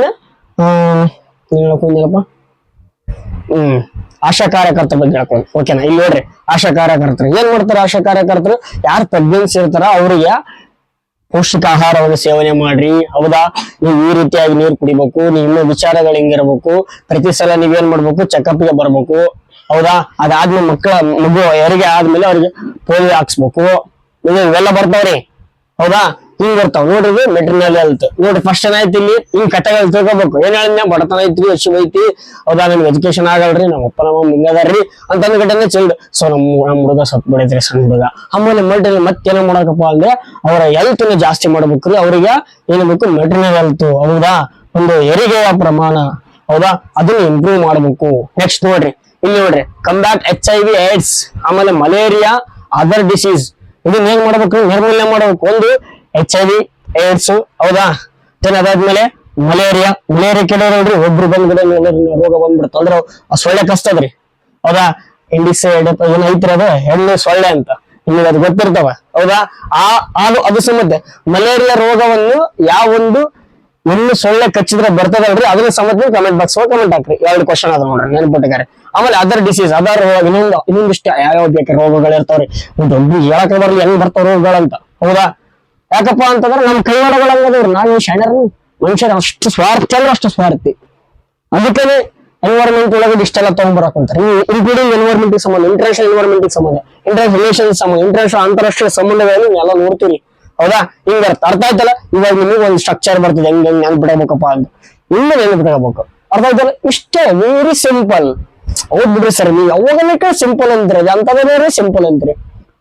ಆಶಾ ಕಾರ್ಯಕರ್ತರ ಬಗ್ಗೆ ಹೇಳ್ಕೊಂಡು, ಓಕೆನಾ? ಇಲ್ಲಿ ನೋಡ್ರಿ, ಆಶಾ ಕಾರ್ಯಕರ್ತರು ಏನ್ ಮಾಡ್ತಾರೆ? ಆಶಾ ಕಾರ್ಯಕರ್ತರು ಯಾರು ಪ್ರೆಗ್ನೆನ್ಸಿ ಇರ್ತಾರ ಅವ್ರಿಗೆ ಪೌಷ್ಟಿಕ ಆಹಾರವನ್ನು ಸೇವನೆ ಮಾಡ್ರಿ. ಹೌದಾ, ನೀವು ಈ ರೀತಿಯಾಗಿ ನೀರು ಕುಡಿಬೇಕು, ನಿಮ್ಮ ವಿಚಾರಗಳು ಹಿಂಗಿರ್ಬೇಕು, ಪ್ರತಿ ಸಲ ನೀವೇನ್ ಮಾಡ್ಬೇಕು, ಚೆಕಪ್ ಗೆ ಬರ್ಬೇಕು. ಹೌದಾ, ಅದಾದ್ಮೇಲೆ ಮಗು ಹೆರಿಗೆ ಆದ್ಮೇಲೆ ಅವ್ರಿಗೆ ಪೋಲಿಯೋ ಹಾಕ್ಸ್ಬೇಕು. ಇವೆಲ್ಲ ಬರ್ತಾವ್ರಿ. ಹೌದಾ, ಹಿಂಗ್ ಬರ್ತಾವ ನೋಡ್ರಿ. ಮೆಟೀರಿಯಲ್ ಹೆಲ್ತ್ ನೋಡ್ರಿ, ಫಸ್ಟ್ ಏನಾಯ್ತು ಇಲ್ಲಿ ಹಿಂಗ್ ಕಥೆಗಳು ತಿಳ್ಕೊಬೇಕು. ಏನ್ ಹೇಳಿದ್ನ, ಬಡತನ ಐತ್ರಿ, ಹಸಿವು ಐತಿ, ಹೌದಾ, ನಮ್ಗೆ ಎಜುಕೇಶನ್ ಆಗಲ್ರಿ, ನಮ್ಮ ಅಪ್ಪ ನಮ್ಮ ಹಿಂಗದಾರ್ರಿ ಅಂತಂದ ಘಟನೆ ಚೈಲ್ಡ್. ಸೊ ನಮ್ ಹುಡುಗ ಸತ್ ಬಿಡೈತ್ರಿ, ಸಣ್ಣ ಹುಡುಗ. ಆಮೇಲೆ ಮೆಟೀರಿಯಲ್ ಮತ್ತೇನ ಮಾಡಕಪ್ಪ ಅಂದ್ರೆ ಅವರ ಹೆಲ್ತ್ ನ ಜಾಸ್ತಿ ಮಾಡ್ಬೇಕ್ರಿ. ಅವ್ರಿಗೆ ಏನ್ಬೇಕು, ಮೆಟೀರಿಯಲ್ ಹೆಲ್ತ್. ಹೌದಾ, ಒಂದು ಹೆರಿಗೆಯ ಪ್ರಮಾಣ, ಹೌದಾ, ಅದನ್ನ ಇಂಪ್ರೂವ್ ಮಾಡ್ಬೇಕು. ನೆಕ್ಸ್ಟ್ ನೋಡ್ರಿ, ಇಲ್ಲಿ ನೋಡ್ರಿ, ಕಂಬ್ಯಾಟ್ HIV AIDS, ಆಮೇಲೆ ಮಲೇರಿಯಾ, ಅದರ್ ಡಿಸೀಸ್, ಇದನ್ನ ಹೇಗ್ ಮಾಡ್ಬೇಕು, ನಿರ್ಮೂಲನೆ ಮಾಡ್ಬೇಕು. ಒಂದು HIV AIDS, ಹೌದಾ, ಅದಾದ್ಮೇಲೆ ಮಲೇರಿಯಾ ಕೆಡ ನೋಡ್ರಿ, ಒಬ್ರು ಬಂದ್ಬಿಡ ರೋಗ ಬಂದ್ಬಿಡುತ್ತ ಅಂದ್ರೆ ಸೊಳ್ಳೆ ಕಸ್ತದ್ರಿ. ಹೌದಾ, ಇಂಡಿಸೈಡ್ ಏನ್ ಐತ್ರಿ, ಅದು ಹೆಣ್ಣು ಸೊಳ್ಳೆ ಅಂತ ನಿಮಗೆ ಅದು ಗೊತ್ತಿರ್ತಾವ. ಹೌದಾ, ಅದು ಸಮೇತ ಮಲೇರಿಯಾ ರೋಗವನ್ನು ಯಾವೊಂದು ಹೆಣ್ಣು ಸೊಳ್ಳೆ ಕಚ್ಚಿದ್ರೆ ಬರ್ತದಲ್ರಿ, ಅದನ್ನ ಸಮೇತ ಕಮೆಂಟ್ ಬಾಕ್ಸ್ ಕಮೆಂಟ್ ಹಾಕ್ರಿ. 2 ಕ್ವಶನ್ ಅದ ನೋಡ್ರಿ, ನೆನ್ಪಿಟ್ಟಿದ್ದಾರೆ. ಆಮೇಲೆ ಅದರ್ ಡಿಸೀಸ್, ಅದರ್ ಇನ್ನೊಂದಿಷ್ಟ ಯಾವ್ಯಾವ ಬೇಕು ರೋಗಗಳು ಇರ್ತಾವ್ರಿ. ದೊಡ್ಡ ಹೇಳಕ್ಕೆ ಬರ್ಲಿ ಹೆಂಗ್ ಬರ್ತಾವ ರೋಗಗಳಂತ. ಹೌದಾ, ಯಾಕಪ್ಪ ಅಂತಂದ್ರೆ ನಮ್ ಕೈವಾಡಗಳಂಗದವ್ರು, ನಾವು ಶಾಣ್ಯರು ಮನುಷ್ಯರು ಅಷ್ಟು ಸ್ವಾರ್ಥಿ ಅಂದ್ರೆ ಅಷ್ಟು ಸ್ವಾರ್ಥಿ. ಅದಕ್ಕೆ ಎನ್ವೈರನ್ಮೆಂಟ್ ಒಳಗಡೆ ಇಷ್ಟೆಲ್ಲ ತಗೊಂಡ್ಬರಕಂತಾರೆ, ಇನ್ಕ್ಲೂಡಿಂಗ್ ಎನ್ವೈರನ್ಮೆಂಟ್ ಸಂಬಂಧ, ಇಂಟರ್ನ್ಯಾಷನಲ್ ಎನ್ವೈರನ್ಮೆಂಟ್ ಸಂಬಂಧ, ಇಂಟರ್ನ್ಯಾಷನಲ್ ರಿಲೇಷನ್ ಸಂಬಂಧ, ಇಂಟರ್ನ್ಯಾಷನಲ್ ಅಂತಾರಾಷ್ಟ್ರೀಯ ಸಂಬಂಧಗಳನ್ನು ಎಲ್ಲ ನೋಡ್ತೀವಿ. ಹೌದಾ, ಹಿಂಗ ಅರ್ಥ ಆಯ್ತಲ್ಲ. ಇವಾಗ ನಿಮಗೆ ಒಂದು ಸ್ಟ್ರಕ್ಚರ್ ಬರ್ತದೆ, ಹೆಂಗ್ ನೆನ್ಪಿಡಬೇಕಪ್ಪ ಅಂತ, ಹಿಂಗ ನೆನ್ಪಿಡಬೇಕು. ಅರ್ಥ ಆಯ್ತಲ್ಲ, ಇಷ್ಟೇ, ವೆರಿ ಸಿಂಪಲ್. ಹೌದ್ ಬಿಡ್ರಿ ಸರ್, ನೀವು ಯಾವಾಗ ಸಿಂಪಲ್ ಅಂತೀರಿ, ಅಂತದೇ ಸಿಂಪಲ್ ಅಂತೀರಿ.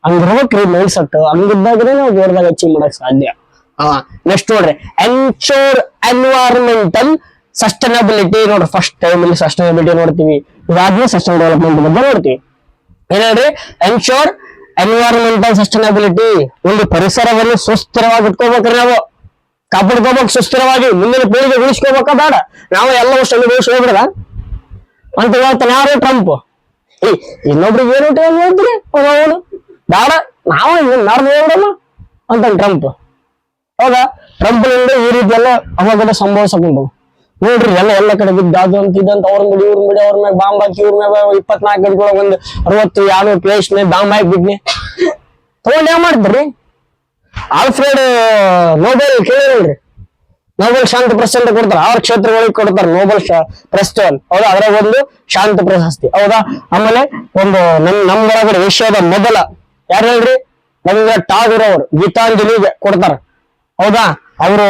ಹಂಗಿರ್ಬೇಕ್ರಿ ಮೈಂಡ್ ಸೆಟ್. ಹಂಗಿದ್ದಾಗ್ರೆ ನಾವು ದೂರದಾಗ ಅಚೀವ್ ಮಾಡಕ್ ಸಾಧ್ಯ. ನೆಕ್ಸ್ಟ್ ನೋಡ್ರಿ, ಎನ್ಶೋರ್ ಎನ್ವೈರನ್ಮೆಂಟಲ್ ಸಸ್ಟೈನಬಿಲಿಟಿ. ನೋಡ್ರಿ, ಫಸ್ಟ್ ಟೈಮ್ ಇಲ್ಲಿ ಸಸ್ಟೈನಬಿಲಿಟಿ ನೋಡ್ತೀವಿ, ಇದಾದ್ಮೇಲೆ ಸಸ್ಟೈನ್ ಡೆವಲಪ್ಮೆಂಟ್ ಬಗ್ಗೆ ನೋಡ್ತೀವಿ. ಏನ್ ಹೇಳ್ರಿ, ಎನ್ಶೋರ್ ಎನ್ವೈರನ್ಮೆಂಟಲ್ ಸಸ್ಟೈನಬಿಲಿಟಿ. ಒಂದು ಪರಿಸರವನ್ನು ಸುಸ್ಥಿರವಾಗಿ ಇಟ್ಕೋಬೇಕ್ರಿ, ನಾವು ಕಾಪಾಡ್ಕೋಬೇಕು ಸುಸ್ಥಿರವಾಗಿ. ಮುಂದಿನ ಪೀಳಿಗೆ ಉಳಿಸ್ಕೋಬೇಕ ಬೇಡ, ನಾವು ಎಲ್ಲ ವರ್ಷ ಅನುಭವಿಸಿ ಹೋಗ್ಬಿಡದ ಅಂತ ಹೇಳ್ತಾನೆ ಯಾರು, ಟ್ರಂಪ್. ಇನ್ನೊಬ್ರಿಗೆ ಏನು ಹೇಳ್ತೀರಿ, ಅವನು ಬೇಡ ನಾವು ನಾಡ್ದು ಹೋಗ್ಬಿಡಲ್ಲ ಅಂತ ಟ್ರಂಪ್. ಹೌದಾ, ಟ್ರಂಪ್ ನಿಂದ ಈ ರೀತಿ ಎಲ್ಲ ಅವಘಡ ಸಂಭವಿಸಕೊಂಡು ನೋಡ್ರಿ, ಎಲ್ಲ ಕಡೆ ಬಿದ್ದು ಅದು ಅಂತಿದ್ದಂತ ಅವ್ರ ಮೇಲೆ ಇವ್ರ ಮೇಲೆ ಅವ್ರ ಮ್ಯಾಗ ಬಾಂಬ್ ಹಾಕಿ, ಇವ್ರ ಮ್ಯಾಗ 24 ಗಂಟೆಗಳ ಒಂದು 60-50 ಪ್ಲೇಸ್ ಮೇಲೆ ಬಾಂಬ್ ಹಾಕಿ ಬಿಡ್ನಿ ತಗೊಂಡ್ ಏನ್ ಮಾಡಿದ್ರಿ. ಆಲ್ಫ್ರೆಡ್ ನೋಬೆಲ್ ಕೇಳಿದ್ರಿ, ನೋಬೆಲ್ ಶಾಂತಿ ಪ್ರಶಸ್ತಿ ಅಂತ ಕೊಡ್ತಾರೆ, ಅವ್ರ ಕ್ಷೇತ್ರಗಳಿಗೆ ಕೊಡ್ತಾರೆ ನೋಬೆಲ್ ಪ್ರಶಸ್ತಿ. ಹೌದಾ, ಅದ್ರಾಗ ಒಂದು ಶಾಂತಿ ಪ್ರಶಸ್ತಿ. ಹೌದಾ, ಆಮೇಲೆ ಒಂದು ನಮ್ ಒಳಗಡೆ ಏಷ್ಯಾದ ಮೊದಲ ಯಾರು ಹೇಳ್ರಿ, ರವೀಂದ್ರನಾಥ್ ಟಾಗೂರ್ ಅವರು ಗೀತಾಂಜಲಿಗೆ ಕೊಡ್ತಾರ. ಹೌದಾ, ಅವರು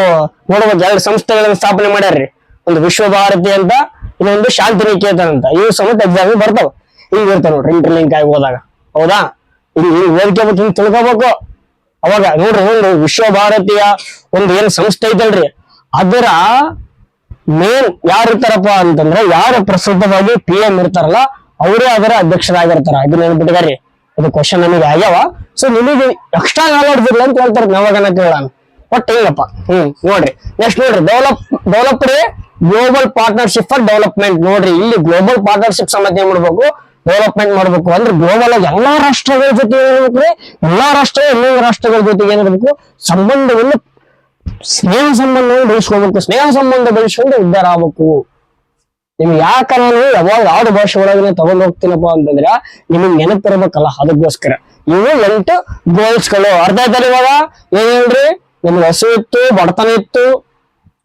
ನೋಡ್ಬೇಕು 2 ಸಂಸ್ಥೆಗಳನ್ನ ಸ್ಥಾಪನೆ ಮಾಡ್ಯಾರ್ರಿ, ಒಂದು ವಿಶ್ವಭಾರತಿ ಅಂತ, ಇನ್ನೊಂದು ಶಾಂತಿ ನಿಕೇತನ ಅಂತ. ಇವು ಸಮೇತ ಎಕ್ಸಾಮ್ ಬರ್ತಾವ, ಹಿಂಗ್ ಇರ್ತಾವ ನೋಡ್ರಿ ಇಂಟರ್ಲಿಂಕ್ ಆಗಿ ಹೋದಾಗ. ಹೌದಾ, ಇಲ್ಲಿ ಓದ್ಕೋಬೇಕು, ಹಿಂಗ್ ತಿಳ್ಕೊಬೇಕು. ಅವಾಗ ನೋಡ್ರಿ ಒಂದು ವಿಶ್ವಭಾರತಿಯ ಒಂದು ಏನ್ ಸಂಸ್ಥೆ ಐತಲ್ರಿ, ಅದರ ಮೇನ್ ಯಾರು ಇರ್ತಾರಪ್ಪ ಅಂತಂದ್ರೆ, ಯಾರು ಪ್ರಸ್ತುತವಾಗಿ PM ಇರ್ತಾರಲ್ಲ ಅವರೇ ಅದರ ಅಧ್ಯಕ್ಷರಾಗಿರ್ತಾರ. ಇದನ್ನ ನೆನ್ಪಿಟ್ಟಾರಿ, ಇದು ಕ್ವಶನ್ ನಮಗೆ ಆಗ್ಯಾವ. ಸೊ ನಿಮಗೆ ಎಕ್ಸ್ಟ್ರಾ ನಾಲೆಡ್ಜ್ ಇರ್ಲಿ ಅಂತ ಹೇಳ್ತಾರೆ, ನಾವಾಗ ಕೇಳೋಣ. ಒಟ್ಟು ಹಿಂಗಪ್ಪ. ನೋಡ್ರಿ ನೆಕ್ಸ್ಟ್ ನೋಡ್ರಿ, developed global partnership for development. ನೋಡ್ರಿ ಇಲ್ಲಿ ಗ್ಲೋಬಲ್ ಪಾರ್ಟ್ನರ್ಶಿಪ್ ಸಮೇತ ಏನ್ ಮಾಡ್ಬೇಕು, ಡೆವಲಪ್ಮೆಂಟ್ ಮಾಡ್ಬೇಕು. ಅಂದ್ರೆ ಗ್ಲೋಬಲ್ ಆಗಿ ಎಲ್ಲಾ ರಾಷ್ಟ್ರಗಳ ಜೊತೆ ಏನಿರ್ಬೇಕು, ಎಲ್ಲಾ ಇನ್ನೊಂದು ರಾಷ್ಟ್ರಗಳ ಜೊತೆಗೆ ಏನಿರ್ಬೇಕು, ಸಂಬಂಧವನ್ನು ಸ್ನೇಹ ಸಂಬಂಧವನ್ನು ಬೆಳೆಸ್ಕೋಬೇಕು. ಸ್ನೇಹ ಸಂಬಂಧ ಬೆಳೆಸ್ಕೊಂಡು ಉದ್ಧಾರ ಆಗ್ಬೇಕು. ನಿಮ್ಗೆ ಯಾಕ ನಾನು ಯಾವಾಗ ಯಾವ್ದು ಭಾಷೆ ಒಳಗನೆ ತಗೊಂಡ್ ಹೋಗ್ತೀನಪ್ಪ ಅಂತಂದ್ರೆ ನಿಮಗ್ ನೆನಪಿರ್ಬೇಕಲ್ಲ, ಅದಕ್ಕೋಸ್ಕರ ಇವು 8 ಗೋಲ್ಸ್ಗಳು. ಅರ್ಥ ಆಯ್ತಲ್ಲ ಇವಾಗ? ಏನ್ ಹೇಳ್ರಿ, ನಿಮ್ಗೆ ಹಸು ಇತ್ತು, ಬಡತನ ಇತ್ತು,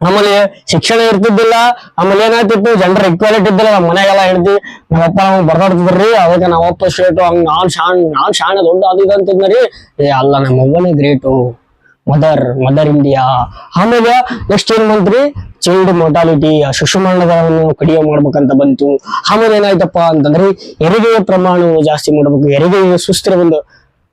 ಆಮೇಲೆ ಶಿಕ್ಷಣ ಇರ್ತಿದ್ದಿಲ್ಲ, ಆಮೇಲೆ ಏನಾಗ್ತಿತ್ತು, ಜೆಂಡರ್ ಈಕ್ವಾಲಿಟಿ ಇದ್ದಿಲ್ಲ. ನಮ್ಮ ಮನೆಗೆಲ್ಲ ಹೇಳ್ತಿ ನಮ್ಮಪ್ಪ ನಮ್ಗೆ ಬರ್ದಾಡ್ತಿದ್ರಿ, ಅದಕ್ಕೆ ನಾವಪ್ಪ ಸ್ಟ್ರೇಟು, ಹಂಗ ನಾನ್ ಶಾಣೆ ದೊಡ್ಡ ಅದು ಅಂತಿದ್ನರಿ. ಅಲ್ಲ, ನಮ್ಮ ಅವ್ವನೇ ಗ್ರೇಟು, ಮದರ್ ಇಂಡಿಯಾ. ಆಮೇಲೆ ನೆಕ್ಸ್ಟ್ ಏನ್ ಬಂತ್ರಿ, ಚೈಲ್ಡ್ ಮೊರ್ಟಾಲಿಟಿ, ಶಿಶು ಮರಣಗಳನ್ನು ಕಡಿಮೆ ಮಾಡ್ಬೇಕಂತ ಬಂತು. ಆಮೇಲೆ ಏನಾಯ್ತಪ್ಪ ಅಂತಂದ್ರೆ ಹೆರಿಗೆಯ ಪ್ರಮಾಣವನ್ನು ಜಾಸ್ತಿ ಮಾಡ್ಬೇಕು, ಹೆರಿಗೆ ಸುಸ್ಥಿರ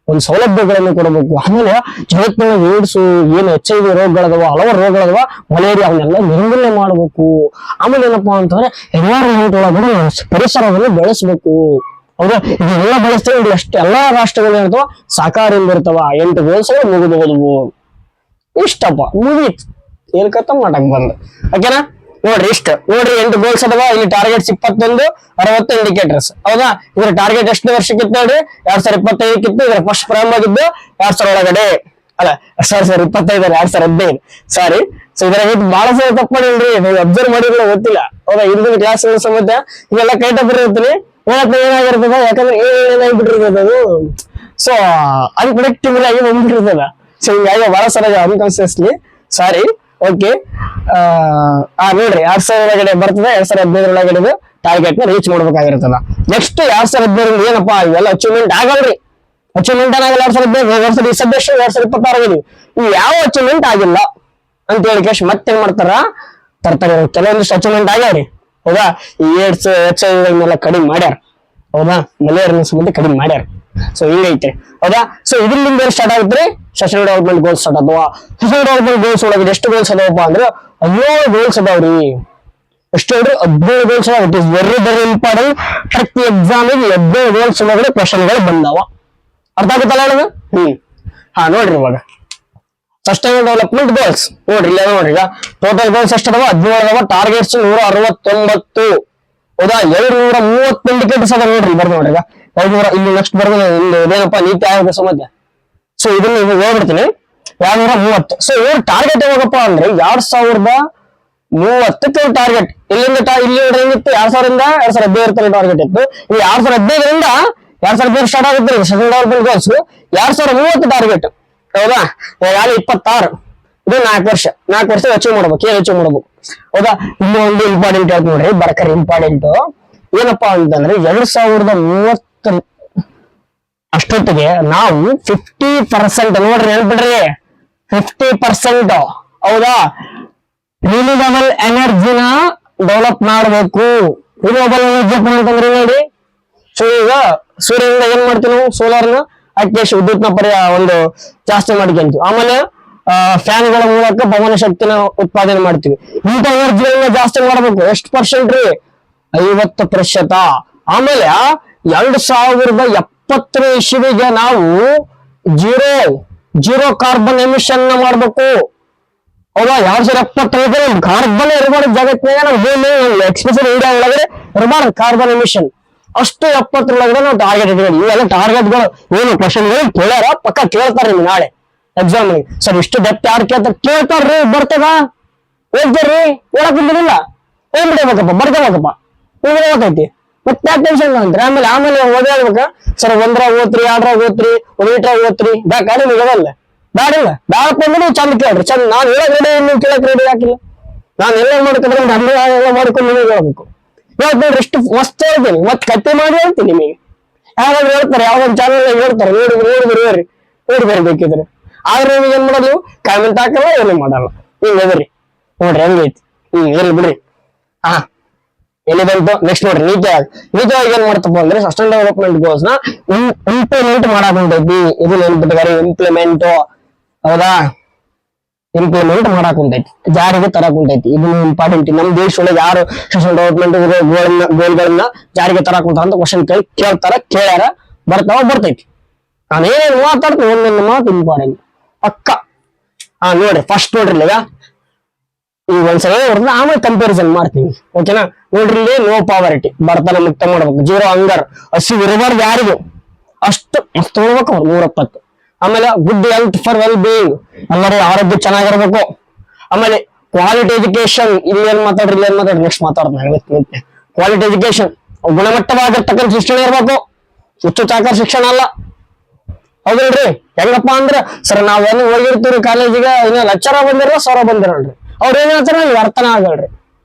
ಒಂದು ಸೌಲಭ್ಯಗಳನ್ನು ಕೊಡಬೇಕು. ಆಮೇಲೆ ಜಗತ್ತಿನೊಳಗೆ ಏಡ್ಸು, ಏನು HIV ರೋಗಗಳದವ, ಹಲವಾರು ರೋಗಗಳದವ, ಮಲೇರಿಯಾ, ಅವನ್ನೆಲ್ಲ ನಿರ್ಮೂಲನೆ ಮಾಡ್ಬೇಕು. ಆಮೇಲೆ ಏನಪ್ಪಾ ಅಂತಂದ್ರೆ ಎನ್ವೈರನ್ಮೆಂಟ್ ಒಳಗಡೆ ಪರಿಸರವನ್ನು ಬೆಳೆಸ್ಬೇಕು. ಹೌದಾ, ಇದೆಲ್ಲ ಬೆಳೆಸ್ತೇವೆ. ಎಲ್ಲಾ ರಾಷ್ಟ್ರಗಳು ಏನಿರ್ತಾವ ಸಾಕಾರದಿಂದ ಇರ್ತಾವ. 8 ಗೋಲ್ಸ್ ಮುಗಿದು ಹೋದವು. ಇಷ್ಟಪ್ಪ, ಮುಗೀತು, ಏಲ್ಕತ್ತ ಮಾಡಕ್ ಬಂದು. ಓಕೆನಾ? ನೋಡ್ರಿ ಇಷ್ಟ ನೋಡ್ರಿ 8 ಗೋಲ್ಸ್ ಅದಾವ. ಇಲ್ಲಿ ಟಾರ್ಗೆಟ್ಸ್ 21, 60 ಇಂಡಿಕೇಟರ್ಸ್. ಹೌದಾ, ಇದ್ರ ಟಾರ್ಗೆಟ್ ಎಷ್ಟು ವರ್ಷಕ್ಕಿತ್ತು ನೋಡ್ರಿ, 2025 ಇತ್ತು. ಇದ್ರ ಫಸ್ಟ್ ಪ್ರಾರಂಭ ಆಗಿದ್ದು 2000 ಒಳಗಡೆ, ಅಲ್ಲ 2025 2015, ಸಾರಿ. ಸೊ ಇದ್ರ ಬಹಳ ಸಲ ತಪ್ಪು ಮಾಡಿಲ್ರಿ, ನೀವು ಅಬ್ಸರ್ವ್ ಮಾಡಿರ್ಲಿಲ್ಲ, ಗೊತ್ತಿಲ್ಲ. ಹೌದಾ, ಹಿಂದಿನ ಕ್ಲಾಸ್ ಸಮೇತ ಇದೆಲ್ಲ ಕೈ ತಪ್ಪಿರ್ತೀನಿ, ಏನಾಗಿರ್ತದ, ಯಾಕಂದ್ರೆ ಏನಾಗ್ಬಿಟ್ಟಿರ್ತದ ಅದು. ಸೊ ಅನ್ಪ್ರೆಡಿಕ್ಟಬಲ್ ಆಗಿ ಬಂದ್ಬಿಟ್ಟಿರ್ತದ. ಸೊ ಹಿಂಗಾಗಿ ಬಹಳ ಸಲ ಅನ್ಕಾನ್ಸಿಯಸ್ಲಿ, ಸಾರಿ. ಓಕೆ, ನೋಡ್ರಿ 2000 ಒಳಗಡೆ ಬರ್ತದೆ. 2015 ಒಳಗಡೆ ಟಾರ್ಗೆಟ್ ನ ರೀಚ್ ಮಾಡ್ಬೇಕಾಗಿರ್ತದ. ನೆಕ್ಸ್ಟ್ 2015 ಏನಪ್ಪಾ, ಇವೆಲ್ಲ ಅಚೀವ್ಮೆಂಟ್ ಆಗಲ್ರಿ. ಅಚೀವ್ಮೆಂಟ್ ಏನಾಗಲ್ಲ 2015 ಸದ್ಯಷ್ಟು 2026 ಆಗಿದ್ವಿ. ಇವು ಯಾವ ಅಚೀವ್ಮೆಂಟ್ ಆಗಿಲ್ಲ ಅಂತ ಹೇಳಿ ಕೇಶ್ ಮತ್ತೇನ್ ಮಾಡ್ತಾರ, ತರ್ತಾರೆ. ಕೆಲವೊಂದಿಷ್ಟು ಅಚೀವ್ಮೆಂಟ್ ಆಗ್ಯಾವ್ರಿ. ಹೌದಾ, ಈ ಏಡ್ಸ್ HIV ಕಡಿಮೆ ಮಾಡ್ಯಾರ. ಹೌದಾ, ಮಲೇರಿಯಾ ಸಂಬಂಧ ಕಡಿಮೆ ಮಾಡ್ಯಾರ. ಸೊ ಹಿಂಗೈತೆ. ಹೌದಾ, ಸೊ ಇದ್ರಿಂದ ಸ್ಟಾರ್ಟ್ ಆಗುತ್ತೆ ಸೋಷಿಯಲ್ ಡೆವಲಪ್ಮೆಂಟ್ ಗೋಲ್ಸ್ ಸ್ಟಾರ್ಟ್ ಅದಾವ. ಸೋಷಿಯಲ್ ಡೆವಲಪ್ಮೆಂಟ್ ಗೋಲ್ಸ್ ಒಳಗೆ ಎಷ್ಟು ಗೋಲ್ಸ್ ಅದಾವಪ್ಪ ಅಂದ್ರೆ 17 ಗೋಲ್ಸ್ ಅದಾವ್ರಿ. ಎಷ್ಟು ಹೇಳ್ರಿ, 17 ಗೋಲ್ಸ್ ಅದಾವ. It is very important. ಪ್ರತಿ ಎಕ್ಸಾಮಿಗೆ 17 ಗೋಲ್ಸ್ ಒಳಗಡೆ ಕ್ವಶನ್ಗಳು ಬಂದಾವ. ಅರ್ಥ ಆಗುತ್ತಲ್ಲ ಹೇಳೋದು? ನೋಡ್ರಿ ಇವಾಗ ಸಸ್ಟೈನಬಲ್ ಡೆವಲಪ್ಮೆಂಟ್ ಗೋಲ್ಸ್ ನೋಡ್ರಿ, ಇಲ್ಲ ನೋಡ್ರಿ. ಈಗ ಟೋಟಲ್ ಗೋಲ್ಸ್ ಎಷ್ಟು ಅದಾವ? 17 ಅದಾವ. ಟಾರ್ಗೆಟ್ಸ್ 169. ಹೌದಾ, 230 ಇಂಡಿಕೇಟರ್ಸ್ ಅದಾವ ನೋಡ್ರಿ. ಬರ್ದು ನೋಡ್ರಿ, ಈಗ 500. ಇಲ್ಲಿ ನೆಕ್ಸ್ಟ್ ಬರ್ದು ಇದೇನಪ್ಪ, ನೀತಿ ಆಯೋಗ ಸಮಾಜ. ಸೊ ಇದನ್ನ ಹೇಳ್ಬಿಡ್ತೀನಿ, 230. ಸೊ ಇವ್ರ ಟಾರ್ಗೆಟ್ ಯಾವಾಗಪ್ಪ ಅಂದ್ರೆ 2030 ಟಾರ್ಗೆಟ್. ಇಲ್ಲಿಂದ ಇಲ್ಲಿ ಹೆಂಗಿತ್ತು, 2000ರಿಂದ 2015 ಟಾರ್ಗೆಟ್ ಇತ್ತು. ಈ 2015ರಿಂದ 2015 ಸ್ಟಾರ್ಟ್ ಆಗುತ್ತೆ ಸೆಷನ್ ಡೆವಲಪ್ಮೆಂಟ್ ಗೋಲ್ಸ್. 2030 ಟಾರ್ಗೆಟ್. ಹೌದಾ, 26. ಇದು 4 ವರ್ಷ ಅಚೀವ್ ಮಾಡ್ಬೇಕು. ಏನ್ ಅಚೀವ್ ಮಾಡ್ಬೇಕು? ಹೌದಾ, ಇಲ್ಲಿ ಒಂದು ಇಂಪಾರ್ಟೆಂಟ್ ಹೇಳ್ತು ನೋಡ್ರಿ, ಬರ್ಕರಿ ಇಂಪಾರ್ಟೆಂಟ್ ಏನಪ್ಪಾ ಅಂತಂದ್ರೆ 2030 ಅಷ್ಟೊತ್ತಿಗೆ ನಾವು 50% ನೋಡ್ರಿ, ನೆನ್ಬಿಡ್ರಿ, 50%. ಹೌದಾ, ರಿನ್ಯೂವಬಲ್ ಎನರ್ಜಿನ ಡೆವಲಪ್ ಮಾಡಬೇಕು. ರಿನ್ಯೂವಬಲ್ ಎನರ್ಜಿ ಅಂತಂದ್ರೆ ನೋಡಿ, ಸೊ ಈಗ ಸೂರ್ಯನಿಂದ ಏನ್ ಮಾಡ್ತೀವಿ ನಾವು, ಸೋಲಾರ್ನ ಹಾಕಿ ವಿದ್ಯುತ್ನ ಒಂದು ಜಾಸ್ತಿ ಮಾಡ್ಕೊಂತೀವಿ. ಆಮೇಲೆ ಫ್ಯಾನ್ಗಳ ಮೂಲಕ ಪವನ ಶಕ್ತಿನ ಉತ್ಪಾದನೆ ಮಾಡ್ತೀವಿ. ಇಂಥ ಎನರ್ಜಿಗಳನ್ನ ಜಾಸ್ತಿ ಮಾಡ್ಬೇಕು. ಎಷ್ಟು ಪರ್ಸೆಂಟ್ ರೀ? 50%. ಆಮೇಲೆ 2070 ಇಸ್ವಿಗೆ ನಾವು ಜೀರೋ ಕಾರ್ಬನ್ ಎಮಿಷನ್ ಮಾಡ್ಬೇಕು. ಹೌದಾ, 2075 ಕಾರ್ಬನ್ ಇರಬಾರ್ದು ಜಗತ್ತಿನಾಗ. ನಾವು ಭೂಮಿ ಎಕ್ಸ್ಪೆಷಲ್ ಇಂಡಿಯಾ ಒಳಗಡೆ ಇರಬಾರ್ದು ಕಾರ್ಬನ್ ಎಮಿಷನ್. ಅಷ್ಟು 70 ಒಳಗಡೆ ನಾವು ಟಾರ್ಗೆಟ್ ಇಟ್ಕೊಂಡು, ಇವೆಲ್ಲ ಟಾರ್ಗೆಟ್ಗಳು ಏನು ಕ್ವಶನ್ಗಳು ಕೇಳ್ಯಾರ, ಪಕ್ಕ ಕೇಳ್ತಾರ ನಿಮ್ಗೆ ನಾಳೆ ಎಕ್ಸಾಮ್. ಸರ್ ಇಷ್ಟು ಡೆಪ್ತ್ ಯಾರು ಕೇಳ್ತಾರೆ? ಕೇಳ್ತಾರ್ರಿ, ಬರ್ತದ, ಓದ್ತಾರ್ರಿ, ಹೇಳಕ್ ಬಂದಿಲ್ಲ, ಏನ್ ಬಿಡಬೇಕಪ್ಪ, ಬರ್ಕೋಬೇಕಪ್ಪ, ನಿಮ್ಗೆ ಗೊತ್ತೈತಿ. ಮತ್ತೆ ಯಾಕೆ ಟೆನ್ಷನ್ ಅಂತಾರೆ? ಆಮೇಲೆ ಓದಾಡ್ಬೇಕ. ಸರ್ 1 ಓದ್ರಿ, 2 ಓದ್ರಿ, 1 ಓದ್ರಿ, ಬೇಕಾದ್ರೆ ನಿಗದಲ್ಲ ಬ್ಯಾಡಿಲ್ಲ ಬ್ಯಾಡಪ್ಪ ಅಂದ್ರೆ ನೀವು ಚಂದ ಕೇಳ್ರಿ ಚಂದ ನಾನ್ ಹೇಳಕ್ ರೆಡಿ ನೀವು ಕೇಳಕ್ ರೆಡಿ ಹಾಕಿಲ್ಲ ನಾನ್ ಎಲ್ಲ ಮಾಡ್ಕೊಂಡ್ರೆ ಎಲ್ಲ ಮಾಡ್ಕೊಂಡು ನಿಮಗೆ ಹೇಳ್ಬೇಕು ಇವತ್ತು ನೋಡ್ರಿ ಎಷ್ಟು ಮಸ್ತ್ ಹೇಳ್ತೀನಿ ಮತ್ ಕತ್ತೆ ಮಾಡಿ ಹೇಳ್ತೀನಿ ನಿಮಗೆ ಯಾವ್ದಾದ್ರು ಹೇಳ್ತಾರೆ ಯಾವ್ದೊಂದು ಚಾನಲ್ ಹೇಳ್ತಾರೆ ನೋಡಿ ಬರ್ಬೇಕಿದ್ರೆ ಆದ್ರೆ ನಿಮಗೆ ಏನ್ ಮಾಡೋದು ಕಾಮೆಂಟ್ ಹಾಕಲ್ಲ ಏನು ಮಾಡಲ್ಲ ಹಿಂಗ್ ಎದ್ರಿ ನೋಡ್ರಿ ಹೆಂಗೈತಿ ಇರ್ಲಿ ಬಿಡ್ರಿ ಹಾ ಎಲ್ಲಿ ಬಂತು ನೆಕ್ಸ್ಟ್ ನೋಡ್ರಿ ನೀತಿಯಾಗಿ ಏನ್ ಮಾಡ್ತಪ್ಪ ಅಂದ್ರೆ ಸಸ್ಟೈನ್ ಡೆವಲಪ್ಮೆಂಟ್ ಗೋಲ್ಸ್ ನ ಇಂಪ್ಲಿಮೆಂಟ್ ಮಾಡಾಕುಂತೈತಿ ಇದು ನೆನ್ಪಿಟ್ಟಿದ್ದಾರೆ ಇಂಪ್ಲಿಮೆಂಟ್ ಹೌದಾ ಇಂಪ್ಲಿಮೆಂಟ್ ಮಾಡಾಕುಂತೈತಿ ಜಾರಿಗೆ ತರಾಕುಂತೈತಿ ಇದು ಇಂಪಾರ್ಟೆಂಟ್ ನಮ್ ದೇಶದೊಳಗೆ ಯಾರು ಸೋಷಿಯಲ್ ಡೆವಲಪ್ಮೆಂಟ್ ಗೋಲ್ಗಳನ್ನ ಜಾರಿಗೆ ತರಾಕುಂತಾರ ಅಂತ ಕ್ವಶನ್ ಕೇಳ್ತಾರ ಕೇಳ್ಯಾರ ಬರ್ತೈತಿ ನಾನು ಏನೇನು ಮಾತಾಡ್ತೀನಿ ಒಂದೊಂದು ಮಾತು ಇಂಪಾರ್ಟೆಂಟ್ ಪಕ್ಕ ನೋಡ್ರಿ ಫಸ್ಟ್ ನೋಡ್ರಿ ಈಗ ಈಗ ಒಂದ್ಸಲ ನೋಡಿದ್ರೆ ಆಮೇಲೆ ಕಂಪ್ಯಾರಿಸನ್ ಮಾಡ್ತೀವಿ ಓಕೆನಾ ನೋಡ್ರಿ ಇಲ್ಲಿ ನೋ ಪಾವರ್ಟಿ ಬಡತನ ಮುಕ್ತ ಮಾಡ್ಬೇಕು ಜೀರೋ ಹಂಗರ್ ಹಸಿವು ಇರಬಾರ್ದು ಯಾರಿಗೂ ಅಷ್ಟು ಮಸ್ತ್ ನೋಡ್ಬೇಕು ಅವ್ರು 170 ಆಮೇಲೆ good health for well being ಎಲ್ಲರೂ ಆರೋಗ್ಯ ಚೆನ್ನಾಗಿರ್ಬೇಕು ಆಮೇಲೆ ಕ್ವಾಲಿಟಿ ಎಜುಕೇಶನ್ ಇಲ್ಲಿ ಏನ್ ಮಾತಾಡ್ರಿ ನೆಕ್ಸ್ಟ್ ಮಾತಾಡ್ತಾರೆ ಕ್ವಾಲಿಟಿ ಎಜುಕೇಶನ್ ಗುಣಮಟ್ಟವಾಗಿರ್ತಕ್ಕಂಥ ಶಿಕ್ಷಣ ಇರ್ಬೇಕು ಹುಚ್ಚು ಚಾಕರ್ ಶಿಕ್ಷಣ ಅಲ್ಲ ಹೌದಲ್ರಿ ಹೆಂಗಪ್ಪ ಅಂದ್ರ ಸರ್ ನಾವೇನು ಹೋಗಿರ್ತೀವಿ ಕಾಲೇಜಿಗೆ ಇನ್ನ ಲಕ್ಷರ ಬಂದಿರಲ್ಲ 1000 ಬಂದಿರಲ್ರಿ ಅವ್ರ ಏನ್ ಹೇಳ್ತಾರ ಅಲ್ಲಿ ಅರ್ಥನ ಆಗಲ್ರಿ